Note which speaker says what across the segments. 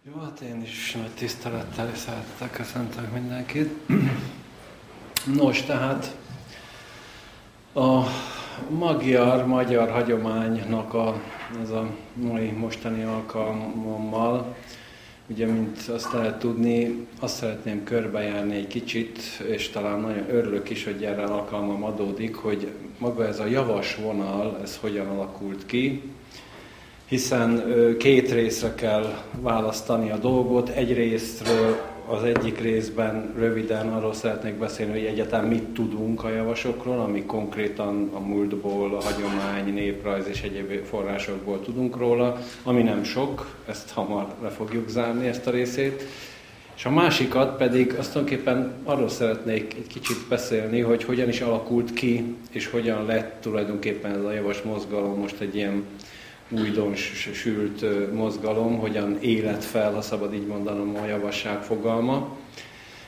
Speaker 1: Jó, hát én is nagy tisztelettel és szeretettel köszöntök mindenkit. Nos, tehát a magyar hagyománynak ez a mostani alkalmammal, ugye, mint azt lehet tudni, azt szeretném körbejárni egy kicsit, és talán nagyon örülök is, hogy erre alkalmam adódik, hogy maga ez a javas vonal, ez hogyan alakult ki, hiszen két részre kell választani a dolgot. Egy részről, az egyik részben röviden arról szeretnék beszélni, hogy egyáltalán mit tudunk a javasokról, ami konkrétan a múltból, a hagyomány, néprajz és egyéb forrásokból tudunk róla, ami nem sok, ezt hamar le fogjuk zárni, ezt a részét. És a másikat pedig azt tulajdonképpen arról szeretnék egy kicsit beszélni, hogy hogyan is alakult ki, és hogyan lett tulajdonképpen ez a javas mozgalom most egy ilyen újdonsült mozgalom, hogyan élet fel, ha szabad így mondanom, a javasság fogalma,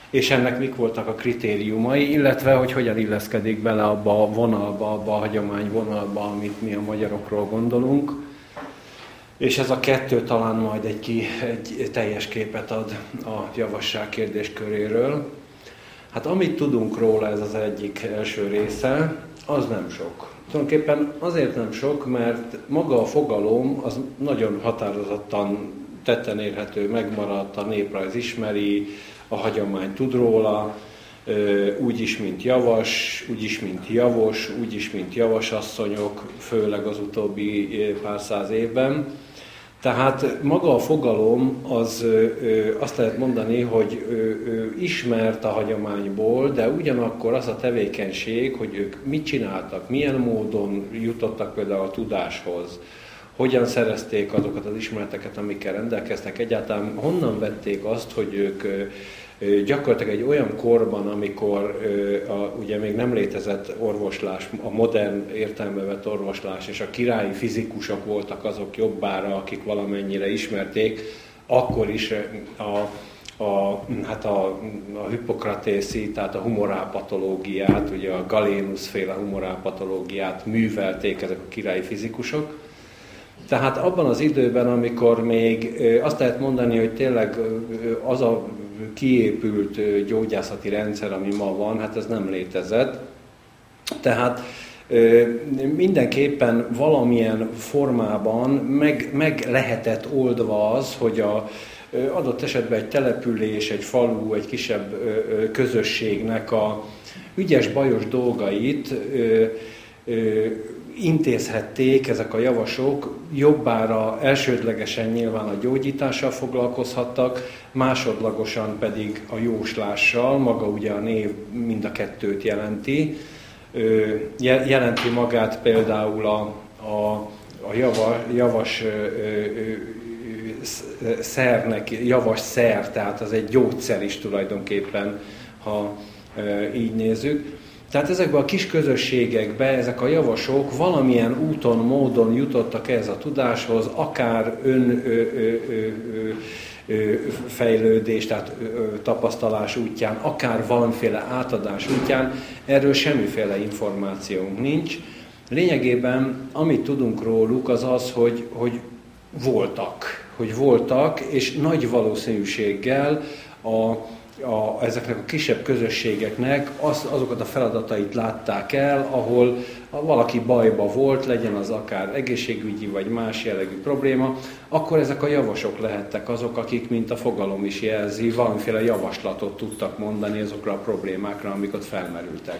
Speaker 1: és ennek mik voltak a kritériumai, illetve hogy hogyan illeszkedik bele abba a vonalba, abba a hagyomány vonalba, amit mi a magyarokról gondolunk. És ez a kettő talán majd egy teljes képet ad a javasság kérdésköréről. Hát amit tudunk róla, ez az egyik első része, az nem sok. Tulajdonképpen azért nem sok, mert maga a fogalom az nagyon határozottan tetten érhető, megmaradt, a néprajz ismeri, a hagyomány tud róla, úgyis, mint javas, úgyis, mint javos, úgyis, mint javasasszonyok, főleg az utóbbi pár száz évben. Tehát maga a fogalom az azt lehet mondani, hogy ismert a hagyományból, de ugyanakkor az a tevékenység, hogy ők mit csináltak, milyen módon jutottak például a tudáshoz, hogyan szerezték azokat az ismereteket, amikkel rendelkeztek, egyáltalán honnan vették azt, hogy ők gyakorlatilag egy olyan korban, amikor ugye még nem létezett orvoslás, a modern értelembe vett orvoslás, és a királyi fizikusok voltak azok jobbára, akik valamennyire ismerték, akkor is a hippokratészi, tehát a humorálpatológiát, ugye a Galénusz-féle humorálpatológiát művelték ezek a királyi fizikusok. Tehát abban az időben, amikor még azt lehet mondani, hogy tényleg az a kiépült gyógyászati rendszer, ami ma van, hát ez nem létezett. Tehát mindenképpen valamilyen formában meg lehetett oldva az, hogy adott esetben egy település, egy falu, egy kisebb közösségnek a ügyes-bajos dolgait intézhették ezek a javasok, jobbára elsődlegesen nyilván a gyógyítással foglalkozhattak, másodlagosan pedig a jóslással, maga ugye a név mind a kettőt jelenti. Jelenti magát például a javas szernek, javas szer, tehát az egy gyógyszer is tulajdonképpen, ha így nézzük. Tehát ezekben a kis közösségekben ezek a javasok valamilyen úton, módon jutottak ehhez a tudáshoz, akár önfejlődés, tehát tapasztalás útján, akár valamiféle átadás útján, erről semmiféle információnk nincs. Lényegében, amit tudunk róluk, az az, hogy voltak, és nagy valószínűséggel ezeknek a kisebb közösségeknek azokat a feladatait látták el, ahol valaki bajba volt, legyen az akár egészségügyi vagy más jellegű probléma, akkor ezek a javasok lehettek azok, akik, mint a fogalom is jelzi, valamiféle javaslatot tudtak mondani azokra a problémákra, amik ott felmerültek.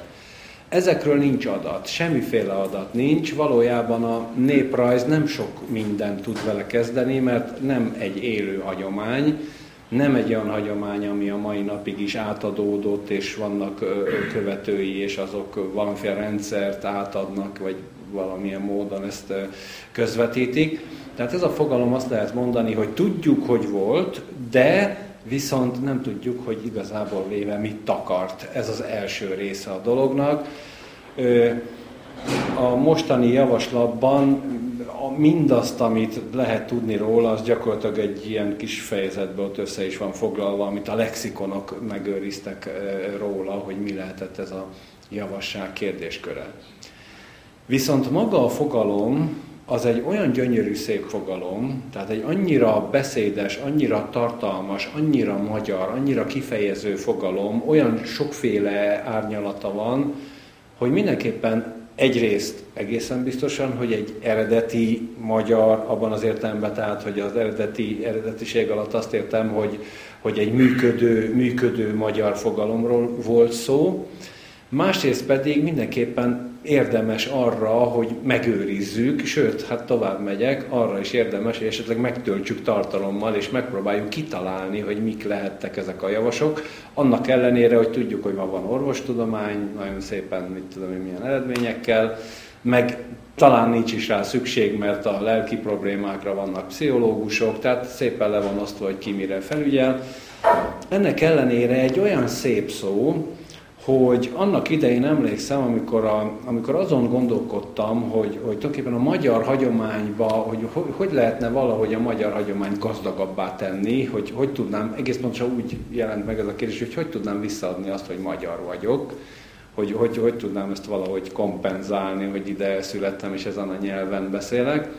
Speaker 1: Ezekről nincs adat, semmiféle adat nincs, valójában a néprajz nem sok mindent tud vele kezdeni, mert nem egy élő hagyomány, nem egy olyan hagyomány, ami a mai napig is átadódott, és vannak követői, és azok valamiféle rendszert átadnak, vagy valamilyen módon ezt közvetítik. Tehát ez a fogalom azt lehet mondani, hogy tudjuk, hogy volt, de viszont nem tudjuk, hogy igazából véve mit takart. Ez az első része a dolognak. A mostani javaslatban mindazt, amit lehet tudni róla, az gyakorlatilag egy ilyen kis fejezetben ott össze is van foglalva, amit a lexikonok megőriztek róla, hogy mi lehetett ez a javasság kérdésköre. Viszont maga a fogalom az egy olyan gyönyörű szép fogalom, tehát egy annyira beszédes, annyira tartalmas, annyira magyar, annyira kifejező fogalom, olyan sokféle árnyalata van, hogy mindenképpen egyrészt egészen biztosan, hogy egy eredeti magyar, abban az értelemben, tehát, hogy az eredetiség alatt azt értem, hogy egy működő magyar fogalomról volt szó. Másrészt pedig mindenképpen érdemes arra, hogy megőrizzük, sőt, hát tovább megyek, arra is érdemes, hogy esetleg megtöltsük tartalommal, és megpróbáljuk kitalálni, hogy mik lehettek ezek a javasok. Annak ellenére, hogy tudjuk, hogy ma van orvostudomány, nagyon szépen, mit tudom én, milyen eredményekkel, meg talán nincs is rá szükség, mert a lelki problémákra vannak pszichológusok, tehát szépen le van osztva, hogy ki mire felügyel. Ennek ellenére egy olyan szép szó, hogy annak idején emlékszem, amikor azon gondolkodtam, hogy tulajdonképpen a magyar hagyományba, hogy lehetne valahogy a magyar hagyományt gazdagabbá tenni, hogy tudnám, egész pontosan úgy jelent meg ez a kérdés, hogy tudnám visszaadni azt, hogy magyar vagyok, hogy tudnám ezt valahogy kompenzálni, hogy ide születtem és ezen a nyelven beszélek.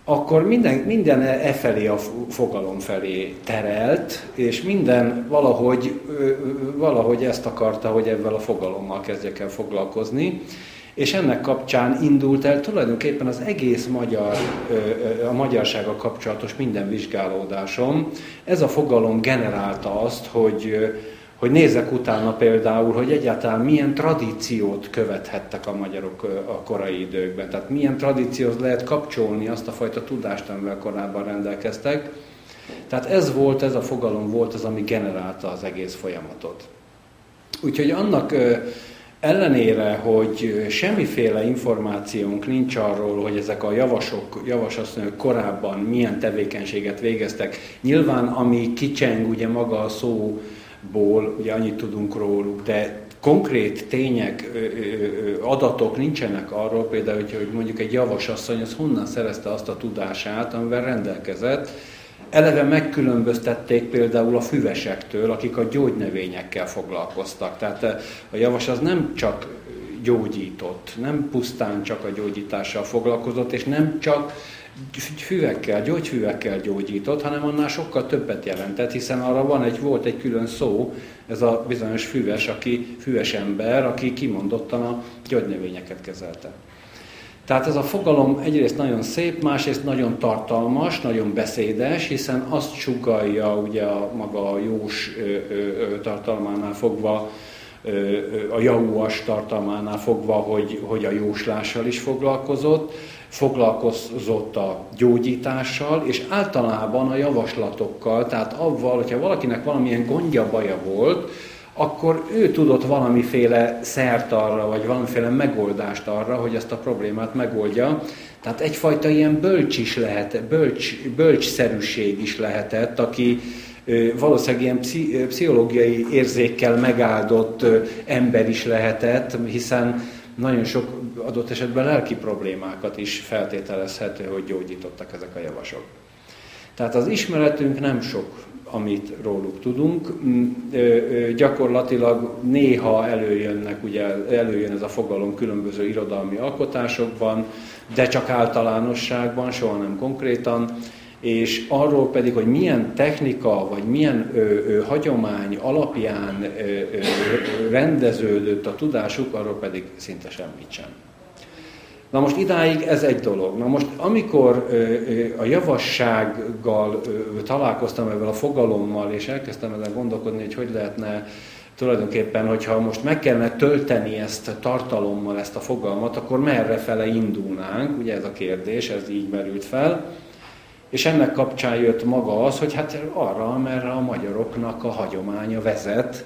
Speaker 1: Akkor minden felé a fogalom felé terelt, és minden valahogy ezt akarta, hogy ezzel a fogalommal kezdjek el foglalkozni, és ennek kapcsán indult el tulajdonképpen az egész a magyarsággal kapcsolatos minden vizsgálódásom. Ez a fogalom generálta azt, hogy nézzek utána például, hogy egyáltalán milyen tradíciót követhettek a magyarok a korai időkben. Tehát milyen tradícióhoz lehet kapcsolni azt a fajta tudást, amivel korábban rendelkeztek. Tehát ez a fogalom volt az, ami generálta az egész folyamatot. Úgyhogy annak ellenére, hogy semmiféle információnk nincs arról, hogy ezek a javasasszonyok korábban milyen tevékenységet végeztek, nyilván ami kicseng ugye maga a szóból, ugye annyit tudunk róluk, de konkrét tények, adatok nincsenek arról, például, hogy mondjuk egy javasasszony az honnan szerezte azt a tudását, amivel rendelkezett. Eleve megkülönböztették például a füvesektől, akik a gyógynövényekkel foglalkoztak. Tehát a javas az nem csak gyógyított, nem pusztán csak a gyógyítással foglalkozott, és nem csak gyógyfüvekkel gyógyított, hanem annál sokkal többet jelentett, hiszen arra volt egy külön szó, ez a bizonyos füves ember, aki kimondottan a gyógynövényeket kezelte. Tehát ez a fogalom egyrészt nagyon szép, másrészt nagyon tartalmas, nagyon beszédes, hiszen azt sugallja ugye maga a jós tartalmánál fogva, a jauas tartalmánál fogva, hogy a jóslással is foglalkozott a gyógyítással, és általában a javaslatokkal, tehát avval, hogyha valakinek valamilyen gondja, baja volt, akkor ő tudott valamiféle szert arra, vagy valamiféle megoldást arra, hogy ezt a problémát megoldja. Tehát egyfajta ilyen bölcsszerűség is lehetett, aki valószínűleg ilyen pszichológiai érzékkel megáldott ember is lehetett, hiszen nagyon sok adott esetben lelki problémákat is feltételezhető, hogy gyógyítottak ezek a javasok. Tehát az ismeretünk nem sok, amit róluk tudunk. Gyakorlatilag néha előjön ez a fogalom különböző irodalmi alkotásokban, de csak általánosságban, soha nem konkrétan, és arról pedig, hogy milyen technika, vagy milyen hagyomány alapján rendeződött a tudásuk, arról pedig szinte semmit sem. Na most idáig ez egy dolog. Na most amikor a javassággal találkoztam ezzel a fogalommal, és elkezdtem ezen gondolkodni, hogy lehetne tulajdonképpen, hogyha most meg kellene tölteni ezt tartalommal, ezt a fogalmat, akkor merrefele indulnánk, ugye ez a kérdés, ez így merült fel. És ennek kapcsán jött maga az, hogy hát arra, amerre a magyaroknak a hagyománya vezet,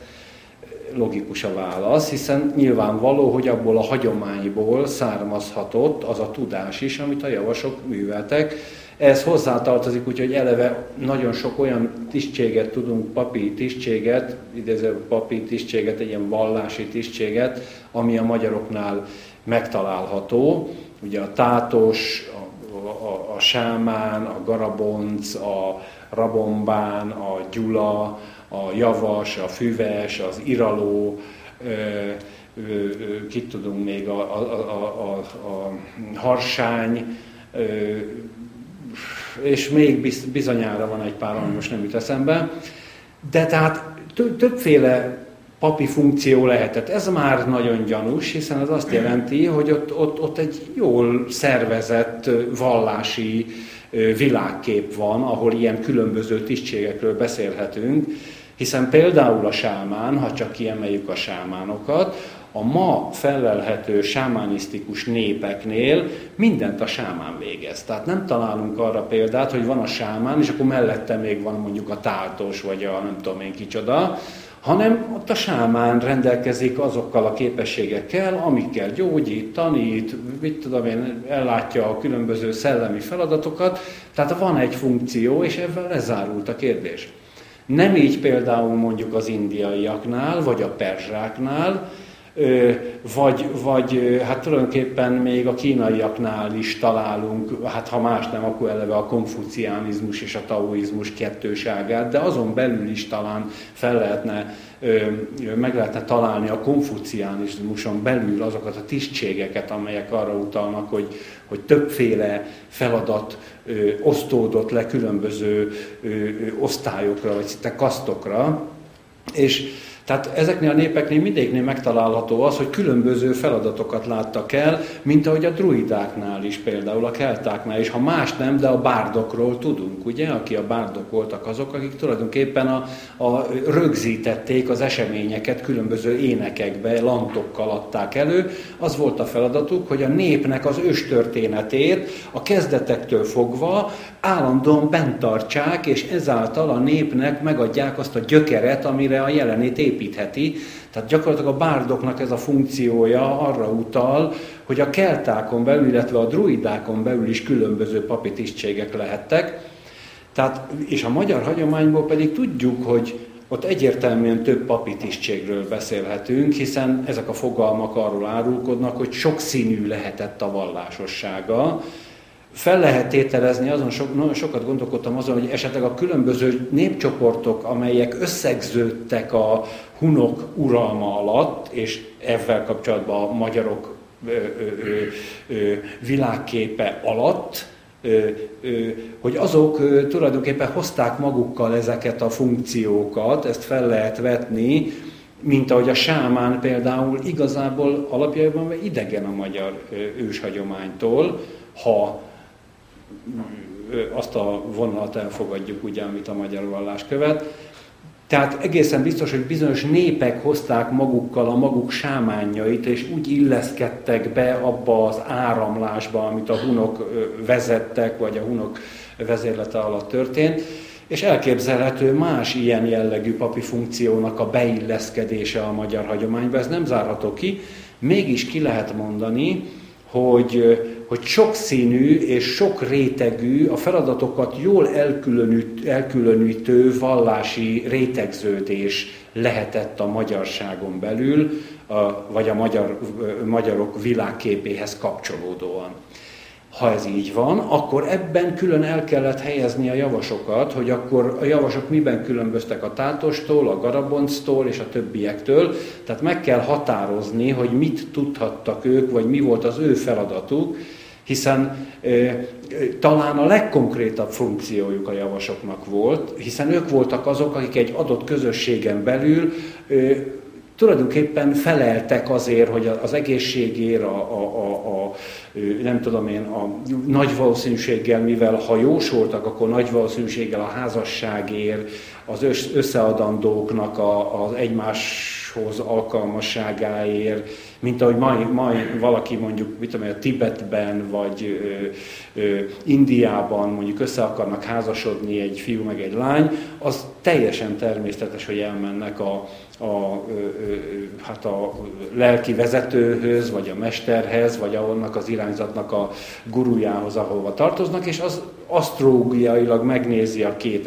Speaker 1: logikus a válasz, hiszen nyilvánvaló, hogy abból a hagyományból származhatott az a tudás is, amit a javasok műveltek. Ez hozzátartozik, úgyhogy eleve nagyon sok olyan tisztséget tudunk, papi tisztséget, idéző papi tisztséget, egy ilyen vallási tisztséget, ami a magyaroknál megtalálható. Ugye a tátos, a sámán, a garabonc, a rabombán, a gyula, a javas, a füves, az iraló, kit tudunk még, a harsány, és még bizonyára van egy pár, ami most nem jut eszembe. De tehát többféle papi funkció lehetett. Ez már nagyon gyanús, hiszen ez azt jelenti, hogy ott egy jól szervezett vallási világkép van, ahol ilyen különböző tisztségekről beszélhetünk, hiszen például a sámán, ha csak kiemeljük a sámánokat, a ma fellelhető sámánisztikus népeknél mindent a sámán végez. Tehát nem találunk arra példát, hogy van a sámán, és akkor mellette még van mondjuk a táltos, vagy a nem tudom én kicsoda, hanem ott a sámán rendelkezik azokkal a képességekkel, amikkel gyógyít, tanít, mit tudom én, ellátja a különböző szellemi feladatokat, tehát van egy funkció, és ebben lezárult a kérdés. Nem így például mondjuk az indiaiaknál, vagy a perzsáknál, vagy hát tulajdonképpen még a kínaiaknál is találunk, hát ha más nem, akkor eleve a konfuciánizmus és a taoizmus kettőságát, de azon belül is talán meg lehetne találni a konfuciánizmuson belül azokat a tisztségeket, amelyek arra utalnak, hogy többféle feladat osztódott le különböző osztályokra, vagy szinte kasztokra, és tehát ezeknél a népeknél mindegyiknél megtalálható az, hogy különböző feladatokat láttak el, mint ahogy a druidáknál is, például a keltáknál is. Ha más nem, de a bárdokról tudunk, ugye? Aki a bárdok voltak azok, akik tulajdonképpen rögzítették az eseményeket különböző énekekbe, lantokkal adták elő. Az volt a feladatuk, hogy a népnek az őstörténetét a kezdetektől fogva állandóan bent tartsák, és ezáltal a népnek megadják azt a gyökeret, amire a jelenét építheti. Tehát gyakorlatilag a bárdoknak ez a funkciója arra utal, hogy a keltákon belül, illetve a druidákon belül is különböző papi tisztségek lehettek. Tehát, és a magyar hagyományból pedig tudjuk, hogy ott egyértelműen több papi tisztségről beszélhetünk, hiszen ezek a fogalmak arról árulkodnak, hogy sokszínű lehetett a vallásossága. Fel lehet tételezni, nagyon sokat gondolkodtam azon, hogy esetleg a különböző népcsoportok, amelyek összegződtek a hunok uralma alatt, és ezzel kapcsolatban a magyarok világképe alatt, hogy azok tulajdonképpen hozták magukkal ezeket a funkciókat, ezt fel lehet vetni, mint ahogy a sámán például igazából alapjában idegen a magyar őshagyománytól, ha azt a vonalat elfogadjuk, ugye, amit a magyar vallás követ. Tehát egészen biztos, hogy bizonyos népek hozták magukkal a maguk sámánjait, és úgy illeszkedtek be abba az áramlásba, amit a hunok vezettek, vagy a hunok vezérlete alatt történt, és elképzelhető más ilyen jellegű papi funkciónak a beilleszkedése a magyar hagyományba. Ez nem zárható ki, mégis ki lehet mondani, hogy sokszínű és sok rétegű, a feladatokat jól elkülönítő vallási rétegződés lehetett a magyarságon belül, vagy a magyarok világképéhez kapcsolódóan. Ha ez így van, akkor ebben külön el kellett helyezni a javasokat, hogy akkor a javasok miben különböztek a tátostól, a garabonctól és a többiektől. Tehát meg kell határozni, hogy mit tudhattak ők, vagy mi volt az ő feladatuk, hiszen talán a legkonkrétabb funkciójuk a javasoknak volt, hiszen ők voltak azok, akik egy adott közösségen belül tulajdonképpen feleltek azért, hogy az egészségért, nem tudom én, a nagy valószínűséggel, mivel ha jósoltak, akkor nagy valószínűséggel a házasságért, az összeadandóknak az egymáshoz alkalmasságáért, mint ahogy mai valaki mondjuk, mit tudom én, a Tibetben vagy Indiában mondjuk össze akarnak házasodni egy fiú meg egy lány, az teljesen természetes, hogy elmennek a lelki vezetőhöz, vagy a mesterhez, vagy annak az irányzatnak a gurujához, ahova tartoznak, és az asztrológiailag megnézi a két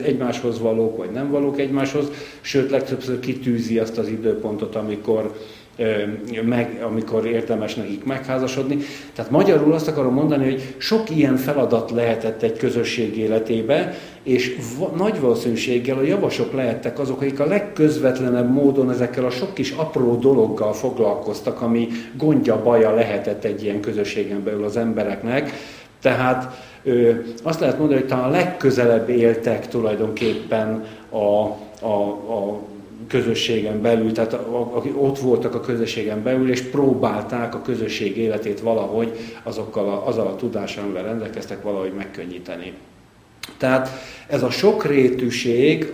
Speaker 1: egymáshoz valók, vagy nem valók egymáshoz, sőt legtöbbször kitűzi azt az időpontot, amikor érdemes nekik megházasodni. Tehát magyarul azt akarom mondani, hogy sok ilyen feladat lehetett egy közösség életébe, és nagy valószínűséggel a javasok lehettek azok, akik a legközvetlenebb módon ezekkel a sok kis apró dologgal foglalkoztak, ami gondja, baja lehetett egy ilyen közösségen belül az embereknek. Tehát azt lehet mondani, hogy talán a legközelebb éltek tulajdonképpen a közösségen belül, tehát akik ott voltak a közösségen belül, és próbálták a közösség életét valahogy azzal a tudással, amivel rendelkeztek, valahogy megkönnyíteni. Tehát ez a sokrétűség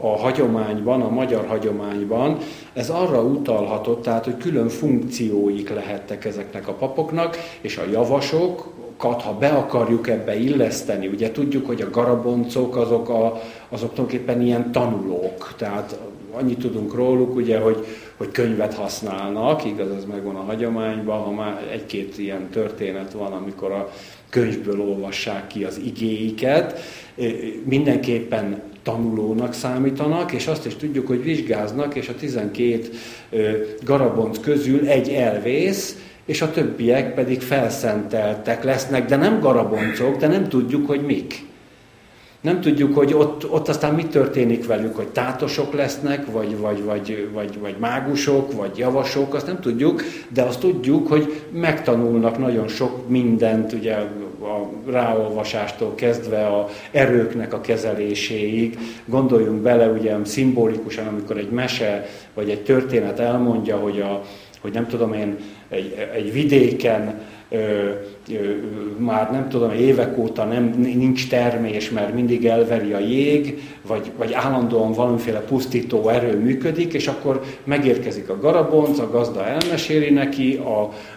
Speaker 1: a hagyományban, a magyar hagyományban, ez arra utalhatott, tehát, hogy külön funkcióik lehettek ezeknek a papoknak, és a javasokat, ha be akarjuk ebbe illeszteni, ugye tudjuk, hogy a garaboncok azok tulajdonképpen ilyen tanulók, tehát annyit tudunk róluk, ugye, hogy könyvet használnak, igaz, ez megvan a hagyományban, ha már egy-két ilyen történet van, amikor a könyvből olvassák ki az igéiket, mindenképpen tanulónak számítanak, és azt is tudjuk, hogy vizsgáznak, és a 12 garabonc közül egy elvész, és a többiek pedig felszenteltek lesznek, de nem garaboncok, de nem tudjuk, hogy mik. Nem tudjuk, hogy ott aztán mi történik velük, hogy tátosok lesznek, vagy mágusok, vagy javasok, azt nem tudjuk, de azt tudjuk, hogy megtanulnak nagyon sok mindent, ugye a ráolvasástól kezdve a erőknek a kezeléséig. Gondoljunk bele, ugye szimbolikusan, amikor egy mese, vagy egy történet elmondja, hogy nem tudom én, egy vidéken már nem tudom, évek óta nincs termés, mert mindig elveri a jég, vagy állandóan valamiféle pusztító erő működik, és akkor megérkezik a garabonc, a gazda elmeséli neki,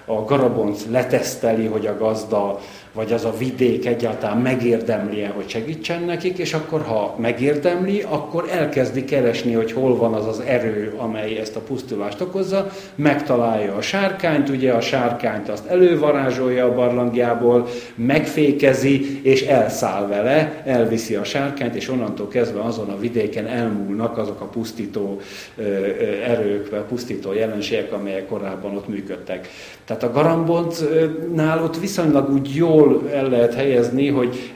Speaker 1: a garabonc leteszteli, hogy a gazda, vagy az a vidék egyáltalán megérdemli-e, hogy segítsen nekik, és akkor ha megérdemli, akkor elkezdi keresni, hogy hol van az az erő, amely ezt a pusztulást okozza, megtalálja a sárkányt, ugye a sárkányt azt elővarázsolja a barlangjából, megfékezi, és elszáll vele, elviszi a sárkányt, és onnantól kezdve azon a vidéken elmúlnak azok a pusztító erők, vagy pusztító jelenségek, amelyek korábban ott működtek. Tehát a garamboncnál ott viszonylag úgy jól el lehet helyezni, hogy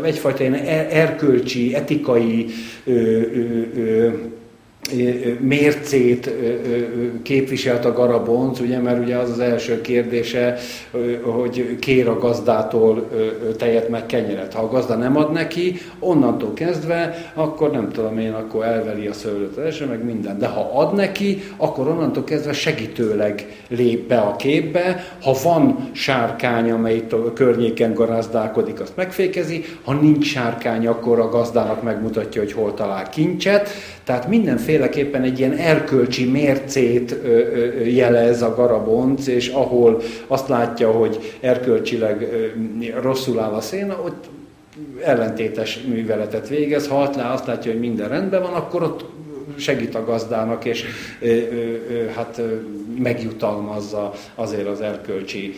Speaker 1: egyfajta ilyen erkölcsi, etikai mércét képviselt a garabonc, ugye, mert ugye az első kérdése, hogy kér a gazdától tejet meg kenyeret. Ha a gazda nem ad neki, onnantól kezdve, akkor nem tudom én, akkor elveli a szőlőt, meg minden. De ha ad neki, akkor onnantól kezdve segítőleg lép be a képbe. Ha van sárkány, amely itt a környéken garázdálkodik, azt megfékezi. Ha nincs sárkány, akkor a gazdának megmutatja, hogy hol talál kincset. Tehát mindenféleképpen egy ilyen erkölcsi mércét jelez a garabonc, és ahol azt látja, hogy erkölcsileg rosszul áll a széna, ott ellentétes műveletet végez. Ha azt látja, hogy minden rendben van, akkor ott segít a gazdának, és hát megjutalmazza azért az erkölcsi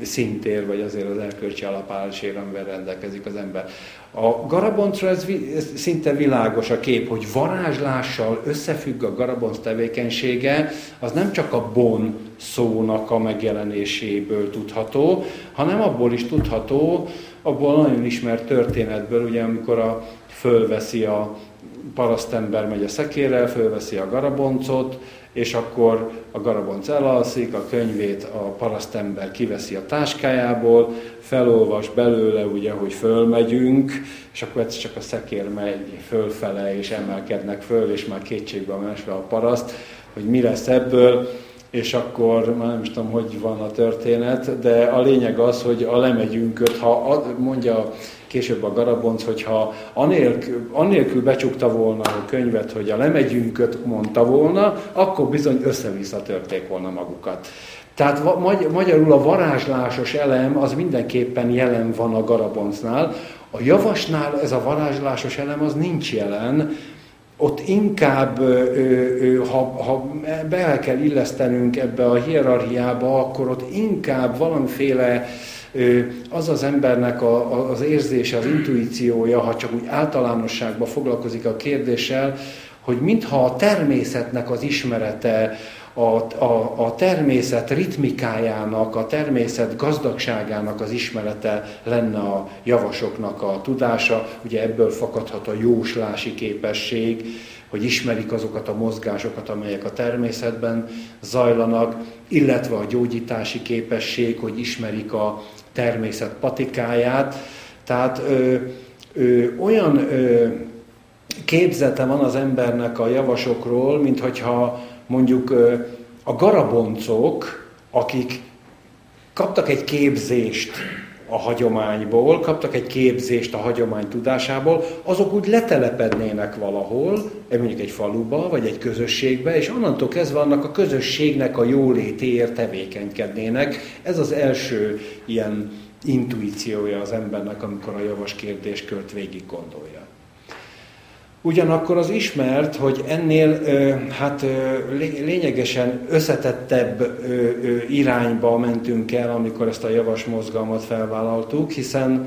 Speaker 1: szintér, vagy azért az erkölcsi alapállásért, amivel rendelkezik az ember. A garaboncra ez szinte világos a kép, hogy varázslással összefügg a garabonc tevékenysége, az nem csak a bon szónak a megjelenéséből tudható, hanem abból is tudható, abból nagyon ismert történetből, ugye amikor fölveszi a parasztember, megy a szekérrel, fölveszi a garaboncot, és akkor a garabonc elalszik, a könyvét a parasztember kiveszi a táskájából, felolvas belőle, ugye, hogy fölmegyünk, és akkor egyszer csak a szekér megy fölfele, és emelkednek föl, és már kétségbe van esve a paraszt, hogy mi lesz ebből, és akkor már nem is tudom, hogy van a történet, de a lényeg az, hogy a lemegyünköt, ha mondja később a garabonc, hogyha anélkül becsukta volna a könyvet, hogy a lemegyünköt mondta volna, akkor bizony össze-vissza törték volna magukat. Tehát magyarul a varázslásos elem az mindenképpen jelen van a garaboncnál. A javasnál ez a varázslásos elem az nincs jelen, ott inkább, ha be kell illesztenünk ebbe a hierarchiába, akkor ott inkább valamiféle az az embernek az érzése, az intuíciója, ha csak úgy általánosságban foglalkozik a kérdéssel, hogy mintha a természetnek az ismerete, a természet ritmikájának, a természet gazdagságának az ismerete lenne a javasoknak a tudása. Ugye ebből fakadhat a jóslási képesség, hogy ismerik azokat a mozgásokat, amelyek a természetben zajlanak, illetve a gyógyítási képesség, hogy ismerik a természet patikáját. Tehát olyan képzete van az embernek a javasokról, mint hogyha mondjuk a garaboncok, akik kaptak egy képzést a hagyományból, kaptak egy képzést a hagyomány tudásából, azok úgy letelepednének valahol, mondjuk egy faluba, vagy egy közösségbe, és onnantól kezdve annak a közösségnek a jólétéért tevékenykednének. Ez az első ilyen intuíciója az embernek, amikor a javas kérdéskört végig gondolja. Ugyanakkor az ismert, hogy ennél lényegesen összetettebb irányba mentünk el, amikor ezt a javas mozgalmat felvállaltuk, hiszen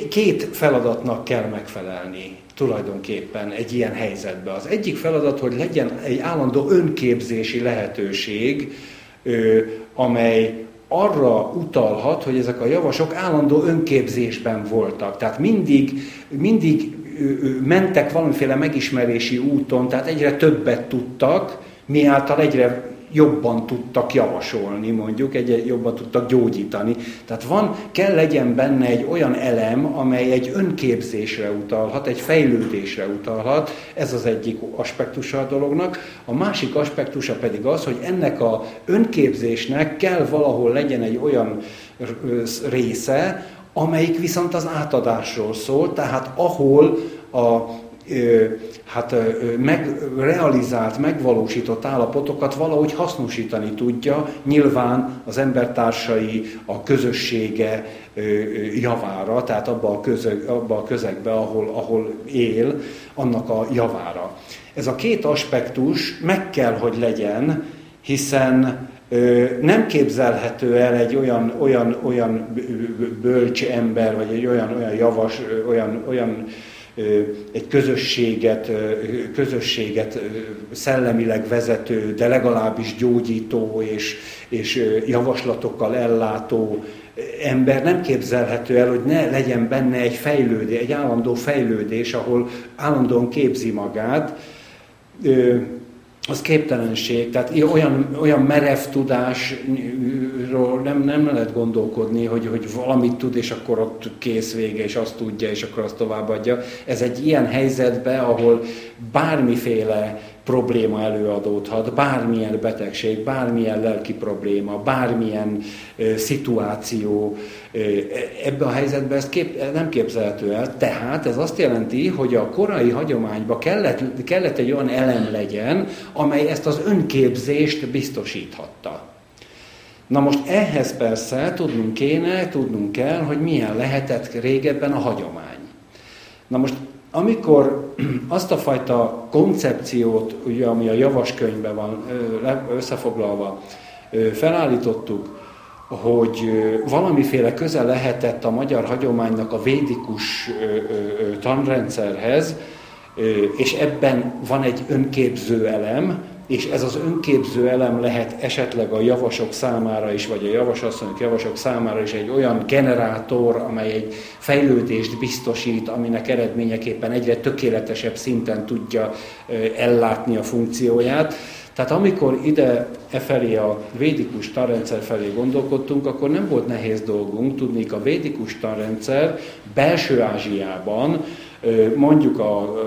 Speaker 1: két feladatnak kell megfelelni tulajdonképpen egy ilyen helyzetben. Az egyik feladat, hogy legyen egy állandó önképzési lehetőség, amely arra utalhat, hogy ezek a javasok állandó önképzésben voltak. Tehát mindig mentek valamiféle megismerési úton, tehát egyre többet tudtak, miáltal egyre jobban tudtak javasolni, mondjuk, egyre jobban tudtak gyógyítani. Tehát kell legyen benne egy olyan elem, amely egy önképzésre utalhat, egy fejlődésre utalhat, ez az egyik aspektusa a dolognak. A másik aspektusa pedig az, hogy ennek a önképzésnek kell valahol legyen egy olyan része, amelyik viszont az átadásról szól, tehát ahol a realizált, megvalósított állapotokat valahogy hasznosítani tudja, nyilván az embertársai, a közössége javára, tehát abba a közegbe, ahol él, annak a javára. Ez a két aspektus meg kell, hogy legyen, hiszen nem képzelhető el egy olyan bölcs ember, vagy egy olyan javas, egy közösséget szellemileg vezető, de legalábbis gyógyító és javaslatokkal ellátó ember nem képzelhető el, hogy ne legyen benne egy állandó fejlődés, ahol állandóan képzi magát. Az képtelenség, tehát olyan merev tudásról nem lehet gondolkodni, hogy valamit tud, és akkor ott kész vége, és azt tudja, és akkor azt továbbadja. Ez egy ilyen helyzetben, ahol bármiféle probléma előadódhat, bármilyen betegség, bármilyen lelki probléma, bármilyen szituáció, ebben a helyzetben ez nem képzelhető el. Tehát ez azt jelenti, hogy a korai hagyományban kellett egy olyan elem legyen, amely ezt az önképzést biztosíthatta. Na most ehhez persze tudnunk kell, hogy milyen lehetett régebben a hagyomány. Na most amikor azt a fajta koncepciót, ugye, ami a javas könyvben van összefoglalva, felállítottuk, hogy valamiféle köze lehetett a magyar hagyománynak a védikus tanrendszerhez, és ebben van egy önképző elem, és ez az önképző elem lehet esetleg a javasok számára is, vagy a javasasszonyok, javasok számára is egy olyan generátor, amely egy fejlődést biztosít, aminek eredményeképpen egyre tökéletesebb szinten tudja ellátni a funkcióját. Tehát amikor felé a védikus tanrendszer felé gondolkodtunk, akkor nem volt nehéz dolgunk, tudnék a védikus tanrendszer Belső-Ázsiában, mondjuk a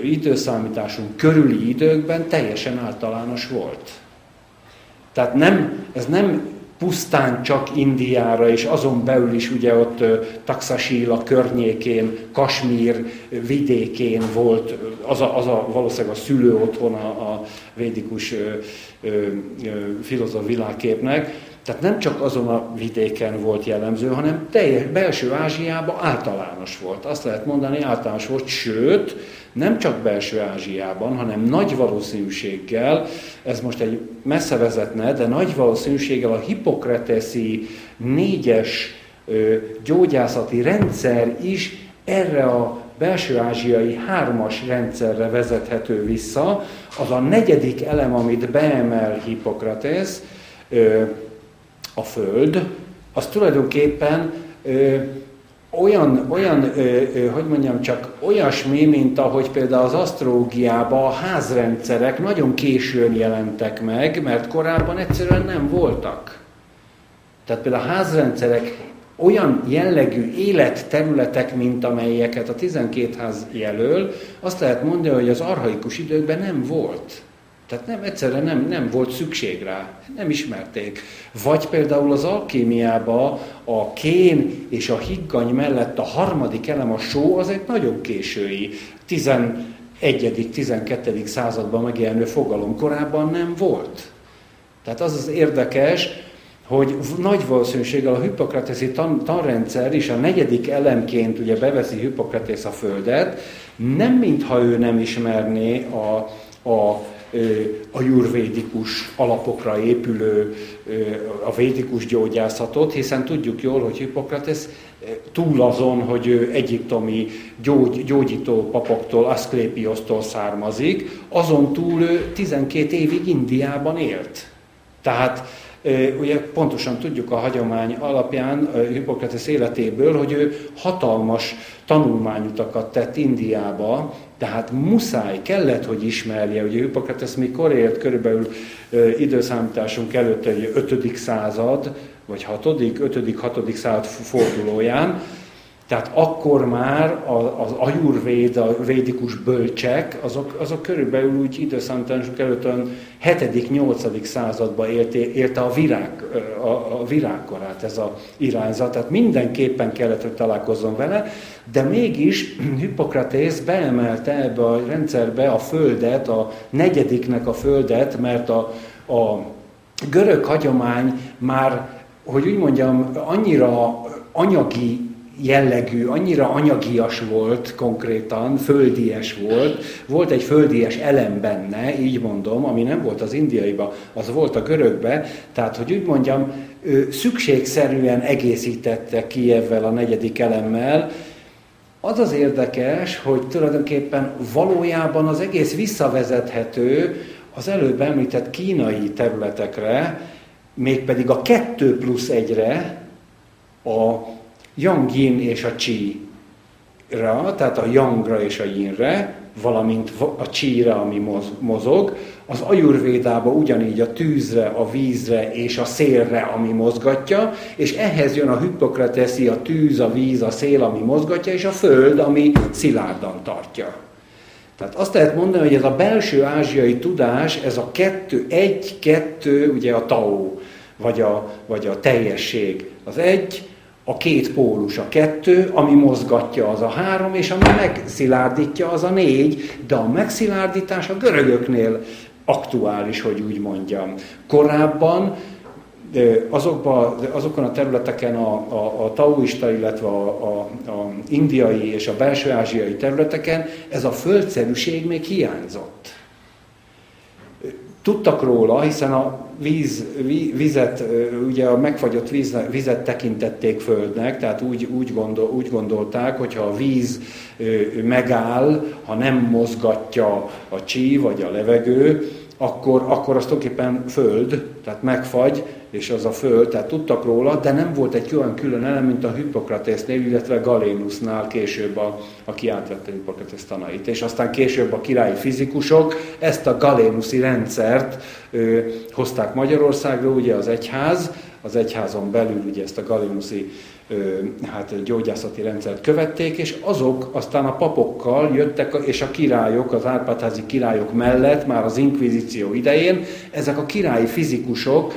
Speaker 1: időszámításunk körüli időkben teljesen általános volt. Tehát ez nem pusztán csak Indiára, és azon belül is ugye ott Taxila környékén, Kasmír vidékén volt, valószínűleg a szülő otthona a védikus filozóf világképnek. Tehát nem csak azon a vidéken volt jellemző, hanem Belső-Ázsiában általános volt. Azt lehet mondani, általános volt, sőt, nem csak Belső-Ázsiában, hanem nagy valószínűséggel, ez most egy messze vezetne, de nagy valószínűséggel a hippokrateszi 4-es gyógyászati rendszer is erre a belső-ázsiai 3-as rendszerre vezethető vissza. Az a 4. elem, amit beemel Hippokrates, a Föld, az tulajdonképpen olyasmi, mint ahogy például az asztrológiában a házrendszerek nagyon későn jelentek meg, mert korábban egyszerűen nem voltak. Tehát például a házrendszerek olyan jellegű életterületek, mint amelyeket a 12 ház jelöl, azt lehet mondani, hogy az archaikus időkben nem volt. Tehát egyszerűen nem volt szükség rá, nem ismerték. Vagy például az alkémiában a kén és a higgany mellett a harmadik elem, a só, az egy nagyon késői, 11.-12. században megjelenő fogalom, korábban nem volt. Tehát az érdekes, hogy nagy valószínűséggel a hippokrateszi tanrendszer is a 4. elemként ugye beveszi Hippokratész a Földet, nem mintha ő nem ismerné a ajurvédikus alapokra épülő, a védikus gyógyászatot, hiszen tudjuk jól, hogy Hippokratész túl azon, hogy ő egyiptomi gyógyító papoktól, Aszklépiosztól származik, azon túl ő 12 évig Indiában élt. Tehát ugye pontosan tudjuk a hagyomány alapján Hippokratész életéből, hogy ő hatalmas tanulmányutakat tett Indiába, tehát muszáj, kellett, hogy ismerje, ugye Hippokratész mikor élt, körülbelül időszámításunk előtt egy 5. század, vagy 5.-6. század fordulóján, tehát akkor már az ajurvéd, a védikus bölcsek, azok körülbelül úgy időszámításunk előtt 7.-8. században élte a virágkorát ez a irányzat, tehát mindenképpen kellett, hogy találkozzon vele, de mégis Hippokratész beemelte ebbe a rendszerbe a földet, a 4. a földet, mert a görög hagyomány már, hogy úgy mondjam, annyira anyagi jellegű, annyira anyagias volt konkrétan, földies volt egy földies elem benne, így mondom, ami nem volt az indiaiban, az volt a görögbe, tehát, hogy úgy mondjam, szükségszerűen egészítette Kijevvel a 4. elemmel. Az az érdekes, hogy tulajdonképpen valójában az egész visszavezethető az előbb említett kínai területekre, mégpedig a 2+1-re, a Yang-Yin és a Qi-ra, tehát a Yangra és a Yinre, valamint a Qi-ra, ami mozog, az ajurvédában ugyanígy a tűzre, a vízre és a szélre, ami mozgatja, és ehhez jön a hippokrateszi, a tűz, a víz, a szél, ami mozgatja, és a föld, ami szilárdan tartja. Tehát azt lehet mondani, hogy ez a belső ázsiai tudás, ez a 1-2, ugye a Tao, vagy a teljesség, az 1, a 2 pólus, a 2, ami mozgatja, az a 3, és ami megszilárdítja, az a 4, de a megszilárdítás a görögöknél aktuális, hogy úgy mondjam. Korábban azokon a területeken a taoista, illetve a indiai és a belső-ázsiai területeken ez a földszerűség még hiányzott. Tudtak róla, hiszen a vizet, ugye a megfagyott vizet tekintették földnek, tehát úgy gondolták, hogy ha a víz megáll, ha nem mozgatja a csí vagy a levegő, akkor az tulajdonképpen föld, tehát megfagy, és az a föld, tehát tudtak róla, de nem volt egy olyan külön elem, mint a Hippokratésznél, illetve Galénusnál később, aki átvette Hippokratész tanait. És aztán később a királyi fizikusok ezt a galénuszi rendszert hozták Magyarországra, ugye az egyházon belül ugye ezt a galénuszi gyógyászati rendszert követték, és azok aztán a papokkal jöttek, és a királyok, az Árpád-házi királyok mellett, már az inkvizíció idején, ezek a királyi fizikusok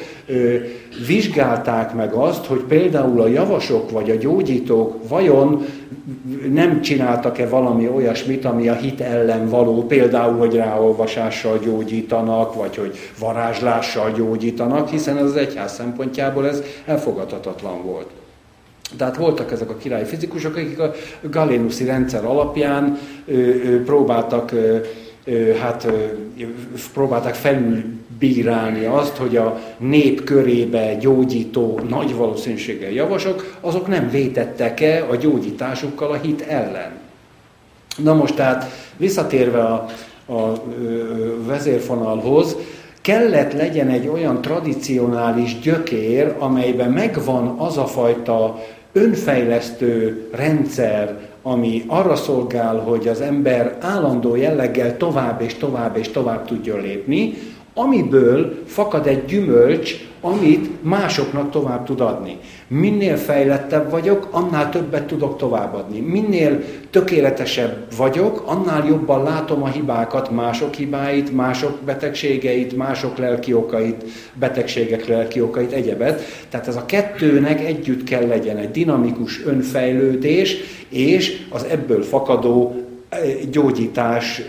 Speaker 1: vizsgálták meg azt, hogy például a javasok vagy a gyógyítók vajon nem csináltak-e valami olyasmit, ami a hit ellen való, például, hogy ráolvasással gyógyítanak, vagy hogy varázslással gyógyítanak, hiszen az egyház szempontjából ez elfogadhatatlan volt. Tehát voltak ezek a királyi fizikusok, akik a galénuszi rendszer alapján próbálták felülbírálni azt, hogy a nép körébe gyógyító nagy valószínűséggel javasok, azok nem vétettek-e a gyógyításukkal a hit ellen. Na most tehát visszatérve a vezérfonalhoz, kellett legyen egy olyan tradicionális gyökér, amelyben megvan az a fajta önfejlesztő rendszer, ami arra szolgál, hogy az ember állandó jelleggel tovább és tovább és tovább tudjon lépni, amiből fakad egy gyümölcs, amit másoknak tovább tud adni. Minél fejlettebb vagyok, annál többet tudok továbbadni. Minél tökéletesebb vagyok, annál jobban látom a hibákat, mások hibáit, mások betegségeit, mások lelki okait, betegségek lelki okait, egyebet. Tehát ez a kettőnek együtt kell legyen egy dinamikus önfejlődés, és az ebből fakadó gyógyítás,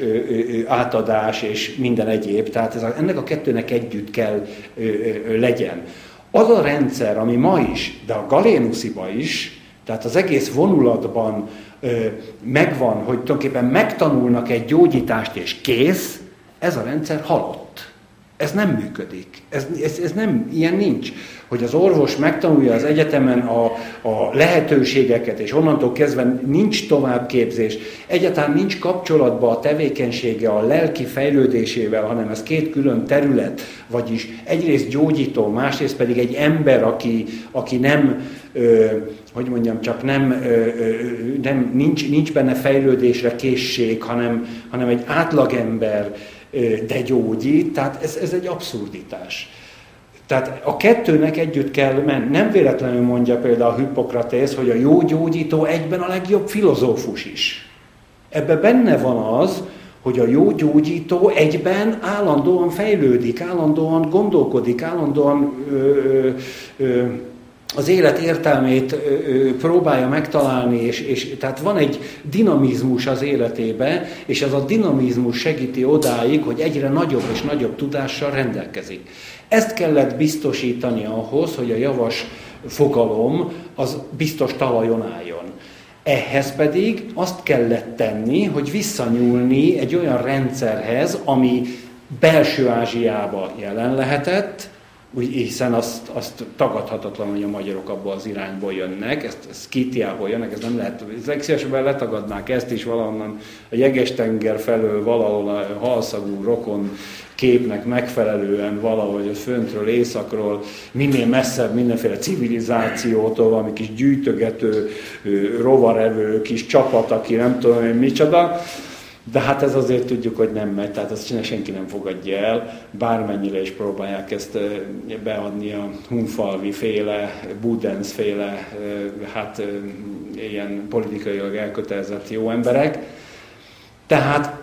Speaker 1: átadás és minden egyéb. Tehát ennek a kettőnek együtt kell legyen. Az a rendszer, ami ma is, de a galénusziba is, tehát az egész vonulatban megvan, hogy tulajdonképpen megtanulnak egy gyógyítást és kész, ez a rendszer halott. Ez nem működik. Ez nem, ilyen nincs. Hogy az orvos megtanulja az egyetemen a lehetőségeket, és onnantól kezdve nincs továbbképzés, egyáltalán nincs kapcsolatban a tevékenysége a lelki fejlődésével, hanem ez két külön terület, vagyis egyrészt gyógyító, másrészt pedig egy ember, aki nem, hogy mondjam, csak nincs benne fejlődésre készség, hanem egy átlagember, de gyógyít, tehát ez egy abszurditás. Tehát a kettőnek együtt kell menni. Nem véletlenül mondja például Hippokratész, hogy a jó gyógyító egyben a legjobb filozófus is. Ebben benne van az, hogy a jó gyógyító egyben állandóan fejlődik, állandóan gondolkodik, állandóan az élet értelmét próbálja megtalálni, és tehát van egy dinamizmus az életébe, és ez a dinamizmus segíti odáig, hogy egyre nagyobb és nagyobb tudással rendelkezik. Ezt kellett biztosítani ahhoz, hogy a javas fogalom az biztos talajon álljon. Ehhez pedig azt kellett tenni, hogy visszanyúlni egy olyan rendszerhez, ami belső Ázsiában jelen lehetett, hiszen azt tagadhatatlan, hogy a magyarok abból az irányból jönnek, ezt Szkítiából jönnek, ez nem lehet, legszívesebben letagadnák ezt is valahonnan a Jeges-tenger felől, valahol a halszagú rokon képnek megfelelően valahogy a föntről, északról, minél messzebb mindenféle civilizációtól, valami kis gyűjtögető, rovarevő, kis csapat, aki nem tudom én micsoda, de hát ez azért tudjuk, hogy nem megy, tehát ezt senki nem fogadja el, bármennyire is próbálják ezt beadni a Hunfalvi féle, Budens féle, hát ilyen politikailag elkötelezett jó emberek. Tehát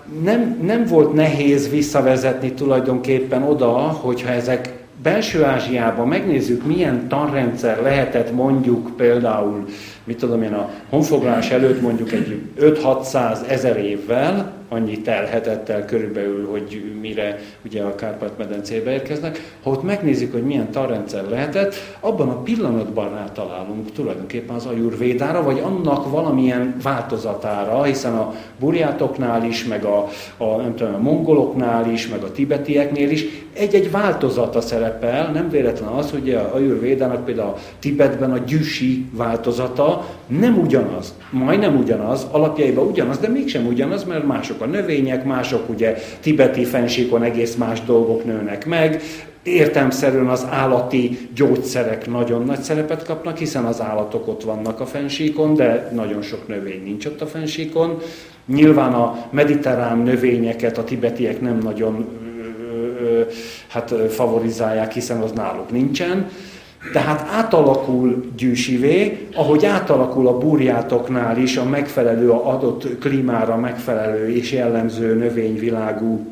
Speaker 1: nem volt nehéz visszavezetni tulajdonképpen oda, hogyha ezek belső Ázsiában megnézzük, milyen tanrendszer lehetett mondjuk például, mit tudom én, a honfoglalás előtt mondjuk egy 5-600 ezer évvel, annyi telhetett el körülbelül, hogy mire ugye a Kárpát-medencébe érkeznek. Ha ott megnézzük, hogy milyen tanrendszer lehetett, abban a pillanatban rátalálunk tulajdonképpen az ajurvédára, vagy annak valamilyen változatára, hiszen a burjátoknál is, meg nem tudom, a mongoloknál is, meg a tibetieknél is egy-egy változata szerepel, nem véletlen az, hogy a ajurvédának például a Tibetben a gyüsi változata nem ugyanaz, majdnem ugyanaz, alapjaiban ugyanaz, de mégsem ugyanaz, mert mások a növények, mások ugye tibeti fennsíkon egész más dolgok nőnek meg, értelemszerűen az állati gyógyszerek nagyon nagy szerepet kapnak, hiszen az állatok ott vannak a fennsíkon, de nagyon sok növény nincs ott a fennsíkon. Nyilván a mediterrán növényeket a tibetiek nem nagyon favorizálják, hiszen az náluk nincsen. Tehát átalakul gyűsivé, ahogy átalakul a burjátoknál is a megfelelő, adott klímára megfelelő és jellemző növényvilágú